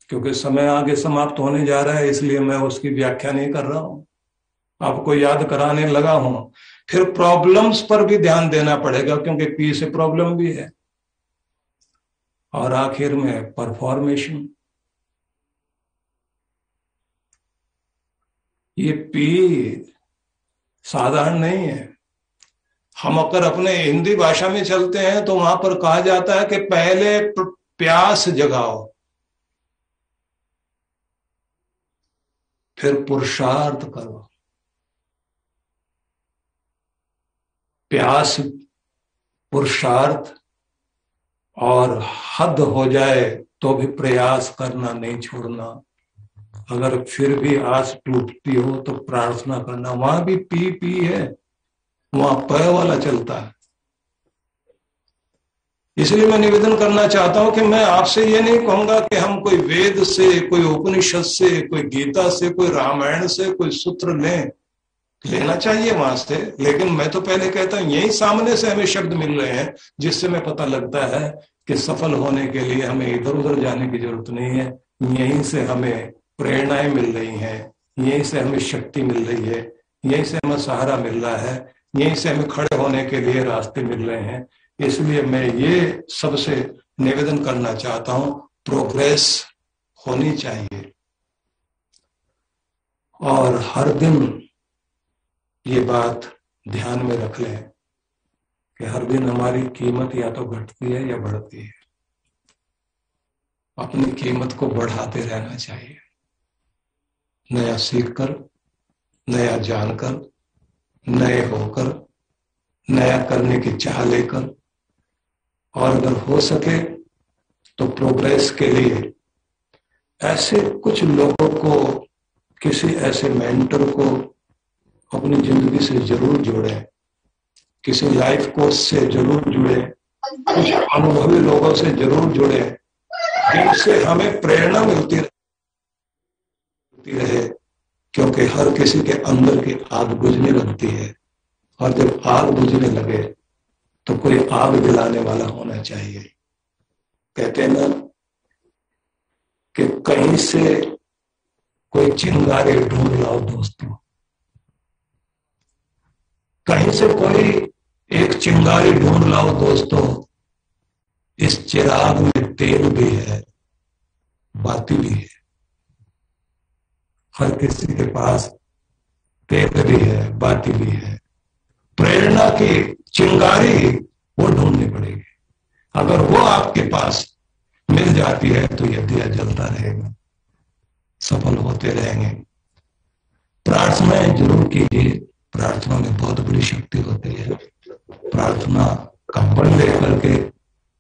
क्योंकि समय आगे समाप्त होने जा रहा है, इसलिए मैं उसकी व्याख्या नहीं कर रहा हूं, आपको याद कराने लगा हूं। फिर प्रॉब्लम्स पर भी ध्यान देना पड़ेगा, क्योंकि पी से प्रॉब्लम भी है। और आखिर में परफॉर्मेशन। ये पी साधारण नहीं है। हम अगर अपने हिंदी भाषा में चलते हैं तो वहां पर कहा जाता है कि पहले प्यास जगाओ, फिर पुरुषार्थ करो। प्यास, पुरुषार्थ और हद हो जाए तो भी प्रयास करना नहीं छोड़ना। अगर फिर भी आस टूटती हो तो प्रार्थना करना। वहां भी पी है, वहां प वाला चलता है। इसलिए मैं निवेदन करना चाहता हूं कि मैं आपसे ये नहीं कहूंगा कि हम कोई वेद से, कोई उपनिषद से, कोई गीता से, कोई रामायण से कोई सूत्र लेना चाहिए वहां से, लेकिन मैं तो पहले कहता हूं यही सामने से हमें शब्द मिल रहे हैं जिससे मैं पता लगता है कि सफल होने के लिए हमें इधर उधर जाने की जरूरत नहीं है। यहीं से हमें प्रेरणाएं मिल रही हैं, यहीं से हमें शक्ति मिल रही है, यहीं से हमें सहारा मिल रहा है, यहीं से हमें खड़े होने के लिए रास्ते मिल रहे हैं। इसलिए मैं ये सबसे निवेदन करना चाहता हूं, प्रोग्रेस होनी चाहिए। और हर दिन ये बात ध्यान में रख लें कि हर दिन हमारी कीमत या तो घटती है या बढ़ती है। अपनी कीमत को बढ़ाते रहना चाहिए, नया सीखकर, नया जानकर, नए होकर, नया करने की चाह लेकर, और अगर हो सके तो प्रोग्रेस के लिए ऐसे कुछ लोगों को, किसी ऐसे मेंटर को अपनी जिंदगी से जरूर जोड़े, किसी लाइफ कोच से जरूर जुड़े, कुछ अनुभवी लोगों से जरूर जुड़े, जिनसे हमें प्रेरणा मिलती रहे। क्योंकि हर किसी के अंदर की आग बुझने लगती है, और जब आग बुझने लगे तो कोई आग जलाने वाला होना चाहिए। कहते हैं ना कि कहीं से कोई चिंगारी ढूंढ लाओ दोस्तों, कहीं से कोई एक चिंगारी ढूंढ लाओ दोस्तों। इस चिराग में तेल भी है, बाती भी है। हर किसी के पास तेल भी है, बाती भी है। प्रेरणा की चिंगारी वो ढूंढनी पड़ेगी। अगर वो आपके पास मिल जाती है तो यह दिया जलता रहेगा, सफल होते रहेंगे। प्रार्थनाएं जरूर कीजिए, प्रार्थना में बहुत बड़ी शक्ति होती है। प्रार्थना का बल लेकर के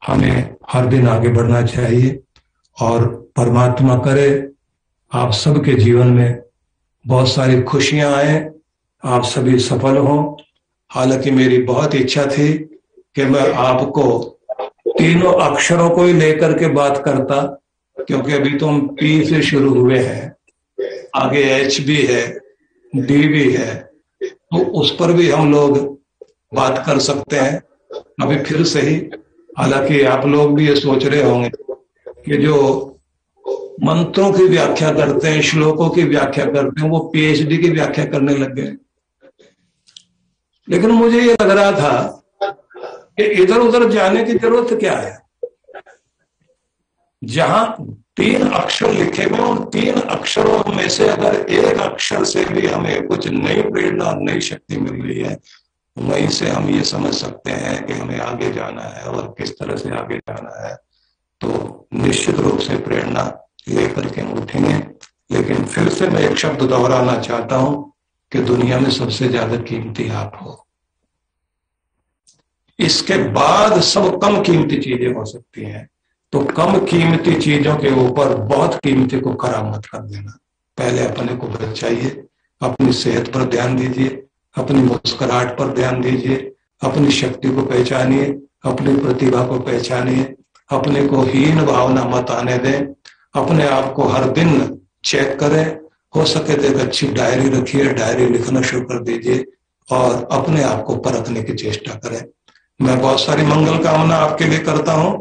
हमें हर दिन आगे बढ़ना चाहिए, और परमात्मा करे आप सबके जीवन में बहुत सारी खुशियां आए, आप सभी सफल हों। हालांकि मेरी बहुत इच्छा थी कि मैं आपको तीनों अक्षरों को ही लेकर के बात करता, क्योंकि अभी तो हम पी से शुरू हुए हैं, आगे एच भी है, डी भी है, तो उस पर भी हम लोग बात कर सकते हैं अभी फिर से ही। हालांकि आप लोग भी ये सोच रहे होंगे कि जो मंत्रों की व्याख्या करते हैं, श्लोकों की व्याख्या करते हैं, वो पीएचडी की व्याख्या करने लग गए। लेकिन मुझे ये लग रहा था कि इधर उधर जाने की जरूरत क्या है। जहां 3 अक्षर लिखे हुए, उन 3 अक्षरों में से अगर एक अक्षर से भी हमें कुछ नई प्रेरणा और नई शक्ति मिल रही है, वहीं से हम ये समझ सकते हैं कि हमें आगे जाना है और किस तरह से आगे जाना है। तो निश्चित रूप से प्रेरणा लेकर के हम उठेंगे। लेकिन फिर से मैं एक शब्द दोहराना चाहता हूं कि दुनिया में सबसे ज्यादा कीमती आप हो। इसके बाद सब कम कीमती चीजें हो सकती हैं, तो कम कीमती चीजों के ऊपर बहुत कीमती को खराब मत कर देना। पहले अपने को बचाइए, अपनी सेहत पर ध्यान दीजिए, अपनी मुस्कुराहट पर ध्यान दीजिए, अपनी शक्ति को पहचानिए, अपनी प्रतिभा को पहचानिए, अपने को हीन भावना मत आने दें। अपने आप को हर दिन चेक करें, हो सके तो एक अच्छी डायरी रखिए, डायरी लिखना शुरू कर दीजिए और अपने आप को परखने की चेष्टा करें। मैं बहुत सारी मंगल कामना आपके लिए करता हूं,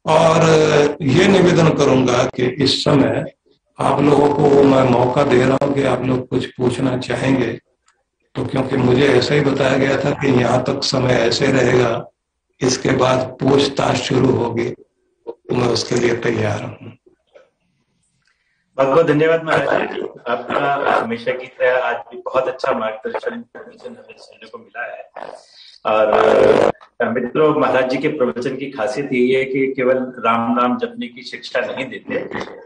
और ये निवेदन करूंगा कि इस समय आप लोगों को मैं मौका दे रहा हूं कि आप लोग कुछ पूछना चाहेंगे तो, क्योंकि मुझे ऐसा ही बताया गया था कि यहाँ तक समय ऐसे रहेगा, इसके बाद पूछताछ शुरू होगी, तो मैं उसके लिए तैयार हूँ।
बहुत बहुत धन्यवाद महाराज जी, आपका हमेशा की तरह आज भी बहुत अच्छा मार्गदर्शन हमें सुनने को मिला है। और मित्रों, महाराज जी के प्रवचन की खासियत यही है कि केवल राम नाम जपने की शिक्षा नहीं देते,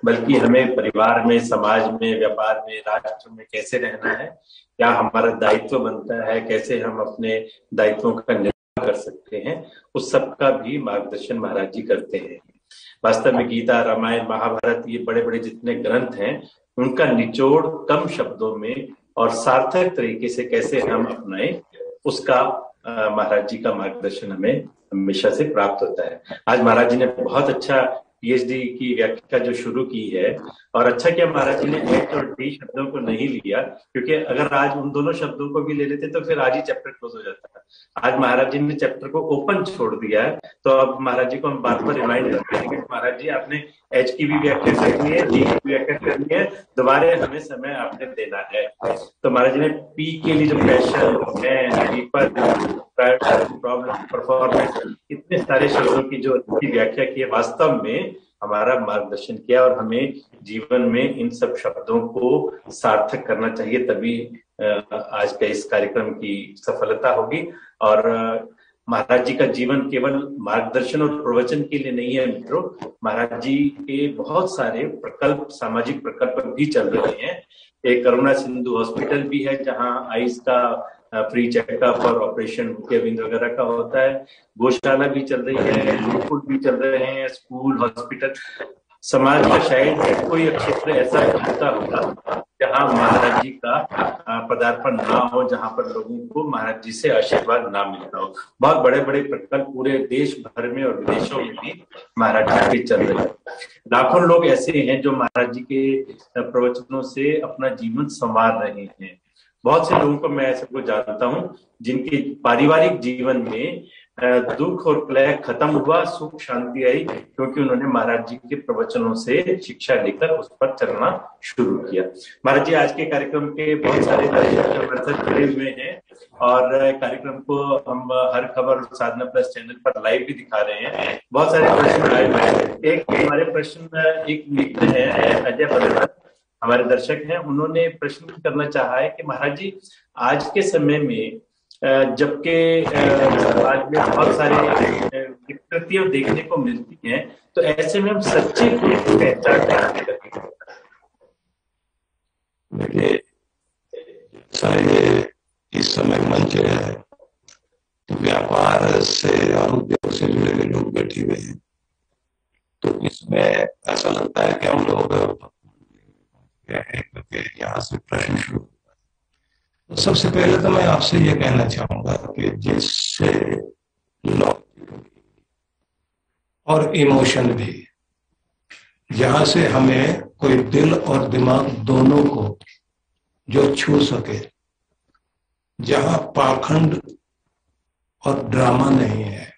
बल्कि हमें परिवार में, समाज में, व्यापार में, राष्ट्र में कैसे रहना है, क्या हमारा दायित्व बनता है, कैसे हम अपने दायित्वों का निर्वाह कर सकते हैं, उस सब का भी मार्गदर्शन महाराज जी करते हैं। वास्तव में गीता, रामायण, महाभारत, ये बड़े बड़े जितने ग्रंथ हैं, उनका निचोड़ कम शब्दों में और सार्थक तरीके से कैसे हम अपनाएं, उसका महाराज जी का मार्गदर्शन हमें हमेशा से प्राप्त होता है। आज महाराज जी ने बहुत अच्छा पीएचडी की व्याख्या जो शुरू की है, और अच्छा किया महाराज जी ने एच और डी शब्दों को नहीं लिया, क्योंकि अगर आज उन दोनों शब्दों को भी ले लेते तो फिर आज ही चैप्टर क्लोज हो जाता। आज महाराज जी ने चैप्टर को ओपन छोड़ दिया है, तो अब महाराज जी को हम बार बार रिमाइंड करते हैं कि महाराज जी आपने एच की भी व्याख्या करनी है, डी की व्याख्या करनी है, दोबारा हमें समय आपने देना है। तो महाराज जी ने पी के लिए जो पैशन है, दीपक, प्रॉब्लम, परफॉर्मेंस, इतने सारे शब्दों की जो अच्छी व्याख्या की है, वास्तव में हमारा मार्गदर्शन किया और हमें जीवन में इन सब शब्दों को सार्थक करना चाहिए, तभी आज के इस कार्यक्रम की सफलता होगी। और महाराज जी का जीवन केवल मार्गदर्शन और प्रवचन के लिए नहीं है मित्रों, महाराज जी के बहुत सारे प्रकल्प, सामाजिक प्रकल्प भी चल रहे हैं। एक करुणा सिंधु हॉस्पिटल भी है जहां आइज का फ्री चेकअप और ऑपरेशन मोतियाबिंद वगैरह का होता है। गौशाला भी चल रही है, गुरुकुल भी चल रहे हैं, स्कूल, हॉस्पिटल। समाज का शायद कोई क्षेत्र ऐसा होता होगा जहां महाराज जी का पदार्पण ना हो, जहां पर लोगों को महाराज जी से आशीर्वाद ना मिलता हो। बहुत बड़े बड़े प्रकल्प पूरे देश भर में और विदेशों में भी महाराज जी के चल रहे हैं। लाखों लोग ऐसे हैं जो महाराज जी के प्रवचनों से अपना जीवन संवार रहे हैं। बहुत से लोगों को मैं ऐसे को जानता हूं जिनके पारिवारिक जीवन में दुख और कलह खत्म हुआ, सुख शांति आई, क्योंकि उन्होंने महाराज जी के प्रवचनों से शिक्षा लेकर उस पर चलना शुरू किया। महाराज जी आज के कार्यक्रम के बहुत सारे दर्शक जुड़े हुए हैं और कार्यक्रम को हम हर खबर साधना प्लस चैनल पर लाइव भी दिखा रहे हैं। बहुत सारे प्रश्न आए हुए हैं। एक हमारे प्रश्न, एक मित्र है अजय पटेल, हमारे दर्शक हैं, उन्होंने प्रश्न करना चाहा है कि महाराज जी आज के समय में जबकि समाज में बहुत सारी विकृतियां देखने को मिलती हैं, तो ऐसे में हम सच्चे गुरु की पहचान कैसे करें?
देखिए, जैसा ये इस समय मंच है, व्यापार से और उद्योग से जुड़े हुए लोग बैठे हुए हैं, तो इसमें ऐसा लगता है कि हम लोग यहाँ से प्रश्न शुरू। तो सबसे पहले तो मैं आपसे ये कहना चाहूंगा कि जिससे लॉजिक और इमोशन भी, जहां से हमें कोई दिल और दिमाग दोनों को जो छू सके, जहां पाखंड और ड्रामा नहीं है,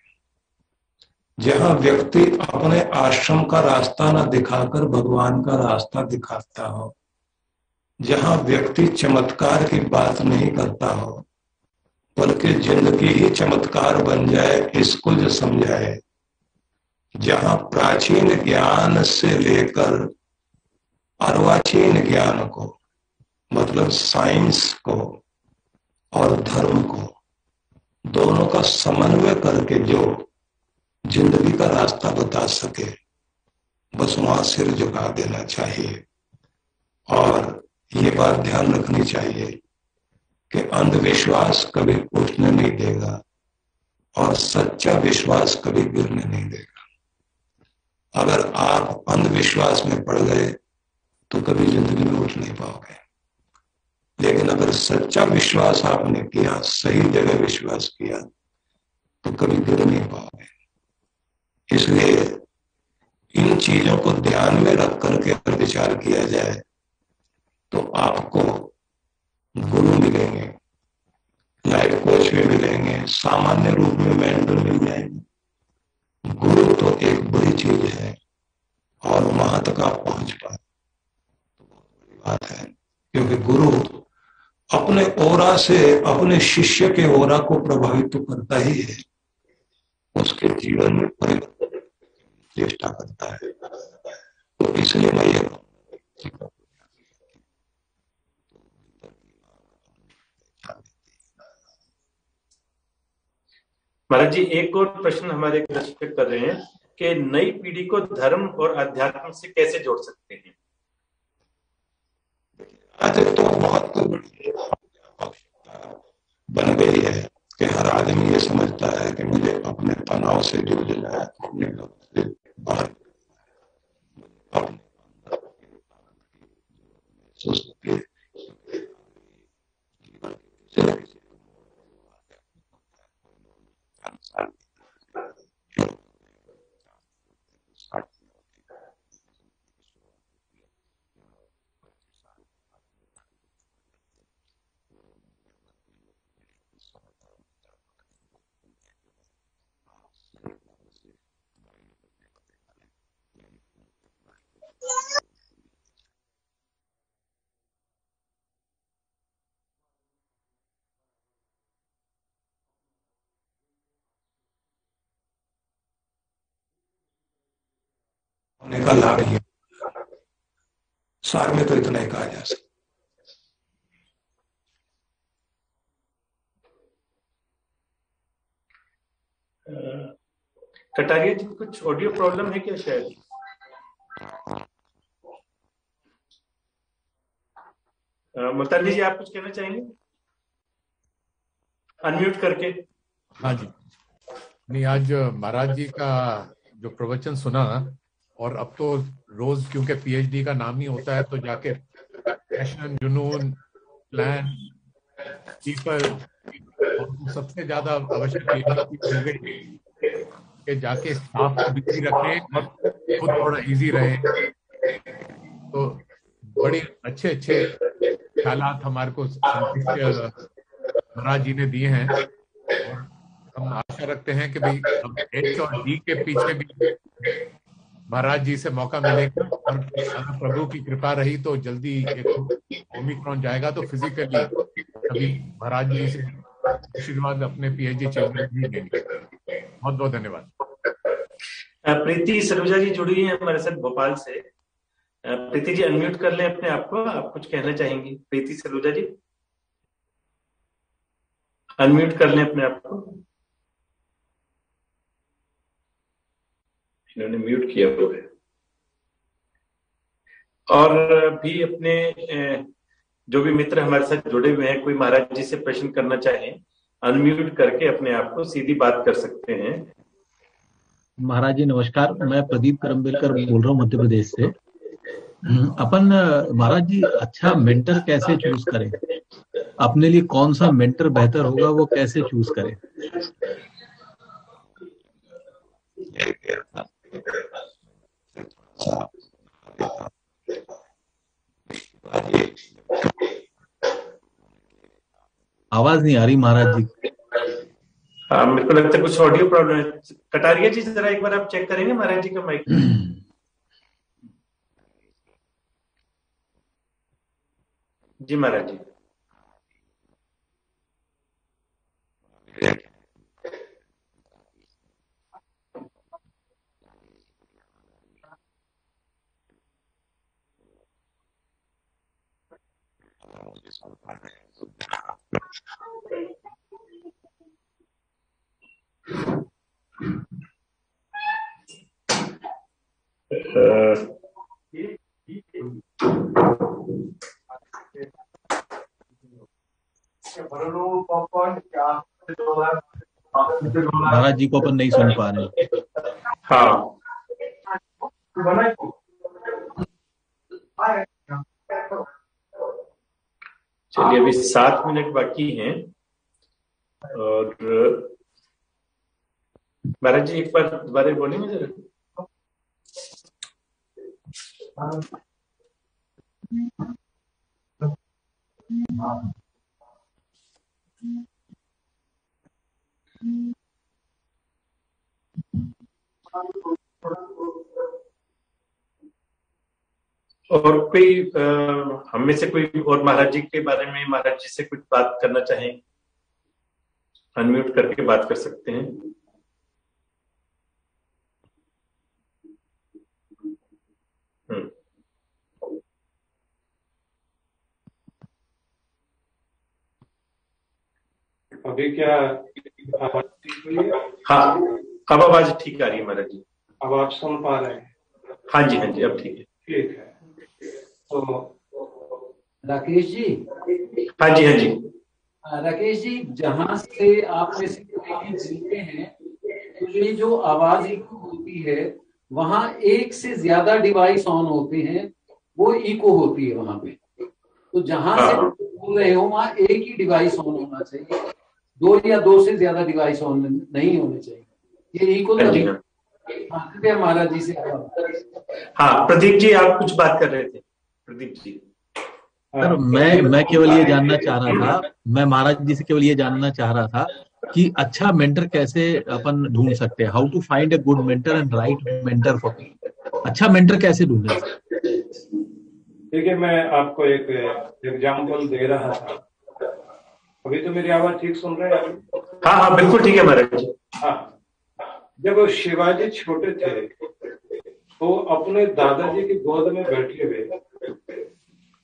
जहां व्यक्ति अपने आश्रम का रास्ता न दिखाकर भगवान का रास्ता दिखाता हो, जहां व्यक्ति चमत्कार की बात नहीं करता हो बल्कि जिंदगी ही चमत्कार बन जाए, इसको जो समझाए, जहां प्राचीन ज्ञान से लेकर अर्वाचीन ज्ञान को, मतलब साइंस को और धर्म को, दोनों का समन्वय करके जो जिंदगी का रास्ता बता सके, बस वहां सिर झुका देना चाहिए। और ये बात ध्यान रखनी चाहिए कि अंधविश्वास कभी उठने नहीं देगा और सच्चा विश्वास कभी गिरने नहीं देगा। अगर आप अंधविश्वास में पड़ गए तो कभी जिंदगी में उठ नहीं पाओगे, लेकिन अगर सच्चा विश्वास आपने किया, सही जगह विश्वास किया, तो कभी गिर नहीं पाओगे। इसलिए इन चीजों को ध्यान में रख करके अगर विचार किया जाए तो आपको गुरु मिलेंगे, लाइफ कोच भी मिलेंगे, सामान्य रूप में मेंटर मिल जाएंगे। गुरु तो एक बड़ी चीज है और वहां तक आप पहुंच पाए तो बहुत बड़ी बात है, क्योंकि गुरु अपने ओरा से अपने शिष्य के ओरा को प्रभावित तो करता ही है, उसके जीवन में परिवर्तन चेष्टा करता है। तो इसलिए मैं ये
महाराज जी एक और प्रश्न हमारे दर्शक कर रहे हैं कि नई पीढ़ी को धर्म और अध्यात्म से कैसे जोड़ सकते हैं?
आज तो बहुत बड़ी आवश्यकता बन गई है कि हर आदमी ये समझता है कि मुझे अपने तनाव से जूझना है, अपने से बाहर अपने का लाभ लिया। सार में तो इतना ही कहा जा सकता।
कटारिया जी कुछ ऑडियो प्रॉब्लम है क्या शायद? मुल्तानी जी आप कुछ कहना चाहेंगे अनम्यूट करके?
हाँ जी, नहीं आज महाराज जी का जो प्रवचन सुना, और अब तो रोज क्योंकि पीएचडी का नाम ही होता है तो जाके पैशन, जुनून, प्लान, पीपल, और सबसे ज्यादा आवश्यक हो गई कि जाके स्टाफ को बिजी रखें और खुद थोड़ा इजी रहे। तो बड़े अच्छे अच्छे ख्यालात हमारे को महाराज जी ने दिए हैं, और हम आशा रखते हैं कि भाई अब एच और डी के पीछे भी महाराज जी से मौका मिलेगा, और अगर प्रभु की कृपा रही तो जल्दी एक ओमिक्रॉन जाएगा तो फिजिकली अभी महाराज जी से आशीर्वाद अपने पीएचडी चैम्बर भी देंगे। बहुत बहुत धन्यवाद।
प्रीति सलूजा जी जुड़ी हैं हमारे साथ भोपाल से। प्रीति जी अनम्यूट कर लें अपने आप को, आप कुछ कहना चाहेंगी? प्रीति सलूजा जी अनम्यूट कर लें अपने आप को। इन्होंने म्यूट किया हुआ है। और भी अपने जो भी मित्र हमारे साथ जुड़े हुए हैं, कोई महाराज जी से प्रश्न करना चाहें, अनम्यूट करके अपने आप को सीधी बात कर सकते हैं।
महाराज जी नमस्कार, मैं प्रदीप करम्बेलकर बोल रहा हूँ मध्य प्रदेश से। अपन महाराज जी अच्छा मेंटर कैसे चूज करें, अपने लिए कौन सा मेंटर बेहतर होगा वो कैसे चूज करें? आवाज नहीं आ रही महाराज जी।
हाँ, मेरे को लगता है कुछ ऑडियो प्रॉब्लम है। कटारिया जी जरा एक बार आप चेक करेंगे महाराज जी का माइक? जी महाराज जी।
महाराज जी को अपन नहीं सुन पा रहे।
हाँ चलिए, अभी 7 मिनट बाकी हैं। और महाराज जी एक बार दोबारा बोलेंगे जरा? और कोई हम में से कोई और महाराज जी के बारे में, महाराज जी से कुछ बात करना चाहें, अनम्यूट करके बात कर सकते हैं।
अभी क्या आवाज ठीक हुई है?
हाँ, अब आवाज ठीक आ रही है महाराज जी।
अब आप सुन पा रहे हैं?
हाँ जी, हाँ जी, अब ठीक है।
ठीक है। तो
राकेश जी।
हाँ जी, हाँ जी।
राकेश जी, जहां से आप में से सुनते हैं तो ये जो आवाज इको होती है, वहां एक से ज्यादा डिवाइस ऑन होते हैं, वो इको होती है वहां पे। तो जहां से बोल रहे हो वहां एक ही डिवाइस ऑन होना चाहिए, 2 या 2 से ज्यादा डिवाइस ऑन नहीं होने चाहिए। ये इको तभी। कृपया महाराज जी से।
हाँ प्रदीप जी, आप कुछ बात कर रहे थे। प्रदीप जी।
सर मैं केवल ये जानना चाह रहा था, मैं महाराज जी से केवल ये जानना चाह रहा था कि अच्छा मेंटर कैसे अपन ढूंढ सकते हैं। How to find a good mentor and right mentor for me. अच्छा मेंटर कैसे ढूंढे?
देखिए, मैं आपको एक एग्जाम्पल दे रहा था। अभी तो मेरी आवाज ठीक सुन रहे हैं?
हाँ हाँ बिल्कुल ठीक है महाराज जी।
हाँ, जब शिवाजी छोटे थे तो अपने दादाजी की गोद में बैठे हुए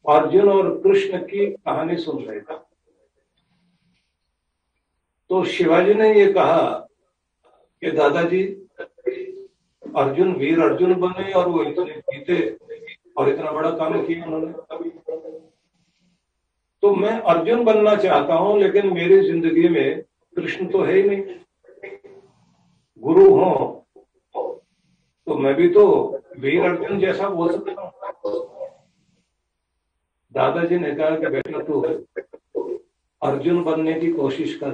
अर्जुन और कृष्ण की कहानी सुन रहे थे। तो शिवाजी ने ये कहा कि दादाजी, अर्जुन वीर अर्जुन बने और वो इतने जीते और इतना बड़ा काम किया उन्होंने, तो मैं अर्जुन बनना चाहता हूं, लेकिन मेरी जिंदगी में कृष्ण तो है ही नहीं। गुरु हो तो मैं भी तो वीर अर्जुन जैसा बोल सकता हूं। दादाजी ने कहा कि बेटा तू अर्जुन बनने की कोशिश कर,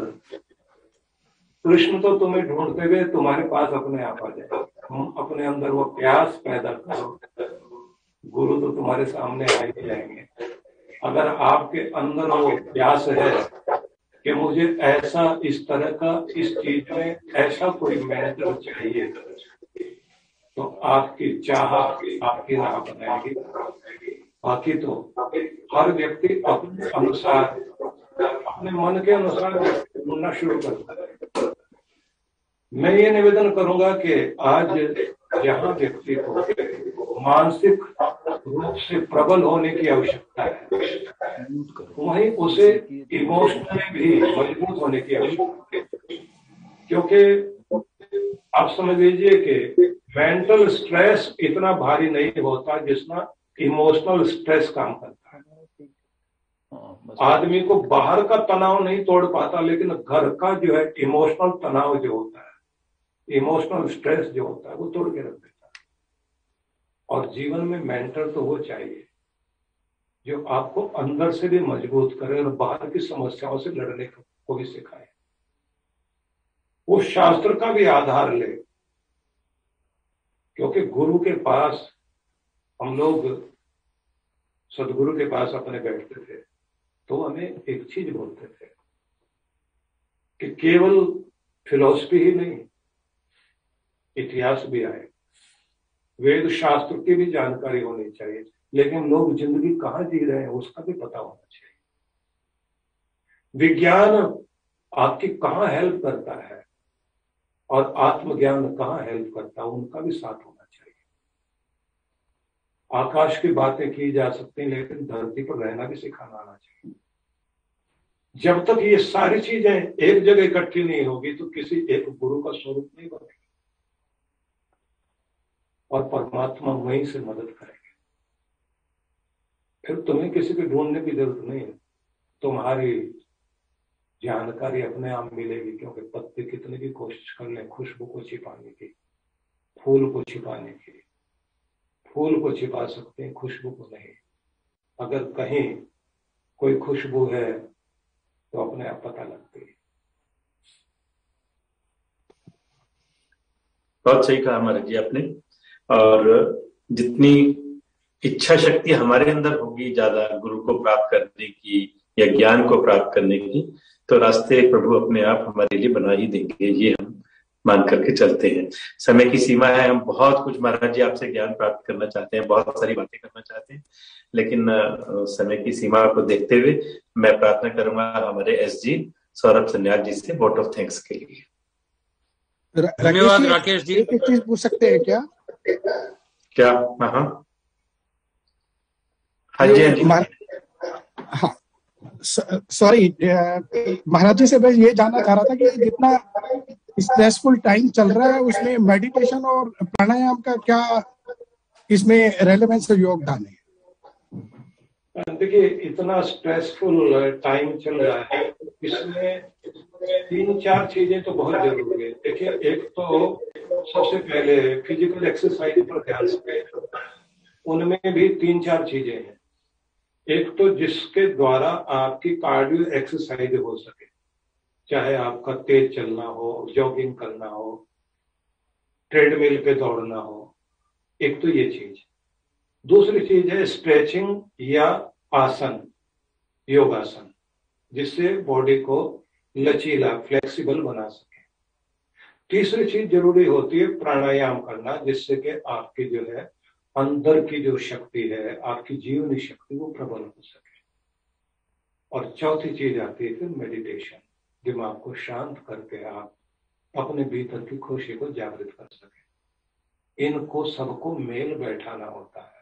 कृष्ण तो तुम्हें ढूंढते हुए तुम्हारे पास अपने आप आ जाए। तुम अपने अंदर वो प्यास पैदा करो, गुरु तो तुम्हारे सामने आ ही जाएंगे। अगर आपके अंदर वो प्यास है कि मुझे ऐसा, इस तरह का, इस चीज में ऐसा कोई मेंटर चाहिए, तो आपकी चाह आपकी राह बनाएगी। बाकी तो हर व्यक्ति अपने अनुसार, अपने मन के अनुसार ढूंढना शुरू करता है। मैं ये निवेदन करूंगा कि आज जहां व्यक्ति को मानसिक रूप से प्रबल होने की आवश्यकता है, वहीं उसे इमोशनली भी मजबूत होने की आवश्यकता है। क्योंकि आप समझ लीजिए कि मेंटल स्ट्रेस इतना भारी नहीं होता जितना इमोशनल स्ट्रेस काम करता है। आदमी को बाहर का तनाव नहीं तोड़ पाता, लेकिन घर का जो है इमोशनल तनाव जो होता है, इमोशनल स्ट्रेस जो होता है, वो तोड़ के रख देता है। और जीवन में मेंटर तो वो चाहिए जो आपको अंदर से भी मजबूत करे और बाहर की समस्याओं से लड़ने को भी सिखाए। वो शास्त्र का भी आधार ले, क्योंकि गुरु के पास हम लोग सदगुरु के पास अपने बैठते थे तो हमें एक चीज बोलते थे कि केवल फिलॉसफी ही नहीं, इतिहास भी आए, वेद शास्त्र की भी जानकारी होनी चाहिए, लेकिन लोग जिंदगी कहाँ जी रहे हैं उसका भी पता होना चाहिए। विज्ञान आपकी कहाँ हेल्प करता है और आत्मज्ञान कहाँ हेल्प करता है, उनका भी साथ होना चाहिए। आकाश की बातें की जा सकती हैं, लेकिन धरती पर रहना भी सिखाना आना चाहिए। जब तक ये सारी चीजें एक जगह इकट्ठी नहीं होगी तो किसी एक गुरु का स्वरूप नहीं बनेगा और परमात्मा वहीं से मदद करेंगे। फिर तुम्हें किसी को ढूंढने की जरूरत नहीं है, तुम्हारी जानकारी अपने आप मिलेगी। क्योंकि पत्ते कितने की कोशिश कर ले खुशबू को छिपाने की, फूल को छिपाने की, फूल को छिपा सकते हैं, खुशबू को नहीं। अगर कहीं कोई खुशबू है तो अपने आप पता लगती है।
बहुत सही कहा महाराज जी आपने। और जितनी इच्छा शक्ति हमारे अंदर होगी ज्यादा गुरु को प्राप्त करने की या ज्ञान को प्राप्त करने की, तो रास्ते प्रभु अपने आप हमारे लिए बना ही देंगे, ये हम मान करके चलते हैं। समय की सीमा है, हम बहुत कुछ महाराज जी आपसे ज्ञान प्राप्त करना चाहते हैं, बहुत सारी बातें करना चाहते हैं, लेकिन समय की सीमा को देखते हुए मैं प्रार्थना करूंगा हमारे एसजी सौरभ सन्याल जी से वोट ऑफ थैंक्स के लिए।
धन्यवाद राकेश जी। एक चीज पूछ सकते हैं क्या?
क्या? हाँ जी।
हाँ, सॉरी महाराज जी से मैं ये जानना चाह रहा था कि जितना स्ट्रेसफुल टाइम चल रहा है उसमें मेडिटेशन और प्राणायाम का क्या इसमें रेलेवेंस योगदान है?
देखिए, इतना स्ट्रेसफुल टाइम चल रहा है, इसमें 3-4 चीजें तो बहुत जरूरी है। देखिए, एक तो सबसे पहले फिजिकल एक्सरसाइज पर ध्यान दें, उनमें भी 3-4 चीजें हैं। एक तो जिसके द्वारा आपकी कार्डियो एक्सरसाइज हो सके, चाहे आपका तेज चलना हो, जॉगिंग करना हो, ट्रेडमिल पे दौड़ना हो, एक तो ये चीज। दूसरी चीज है स्ट्रेचिंग या आसन, योगासन, जिससे बॉडी को लचीला, फ्लेक्सिबल बना सके। तीसरी चीज जरूरी होती है प्राणायाम करना, जिससे कि आपकी जो है अंदर की जो शक्ति है, आपकी जीवनी शक्ति, वो प्रबल हो सके। और चौथी चीज आती है फिर मेडिटेशन, दिमाग को शांत करके आप अपने भीतर की खुशी को जागृत कर सके। इनको सबको मेल बैठाना होता है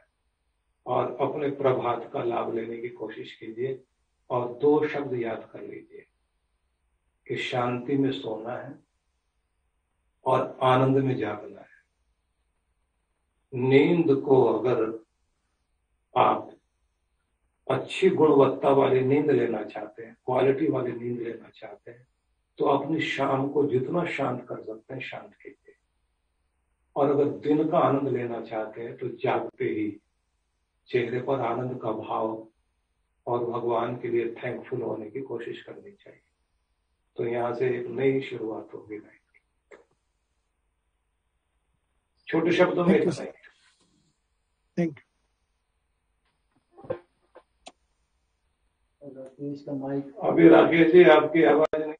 और अपने प्रभात का लाभ लेने की कोशिश कीजिए और 2 शब्द याद कर लीजिए कि शांति में सोना है और आनंद में जागना है। नींद को अगर आप अच्छी गुणवत्ता वाली नींद लेना चाहते हैं, क्वालिटी वाली नींद लेना चाहते हैं, तो अपनी शाम को जितना शांत कर सकते हैं शांत कीजिए। और अगर दिन का आनंद लेना चाहते हैं तो जागते ही चेहरे पर आनंद का भाव और भगवान के लिए थैंकफुल होने की कोशिश करनी चाहिए। तो यहाँ से एक नई शुरुआत होगी लाइफ की। छोटे शब्दों में इतना ही।
Thank you.
अभी राकेश जी आपकी आवाज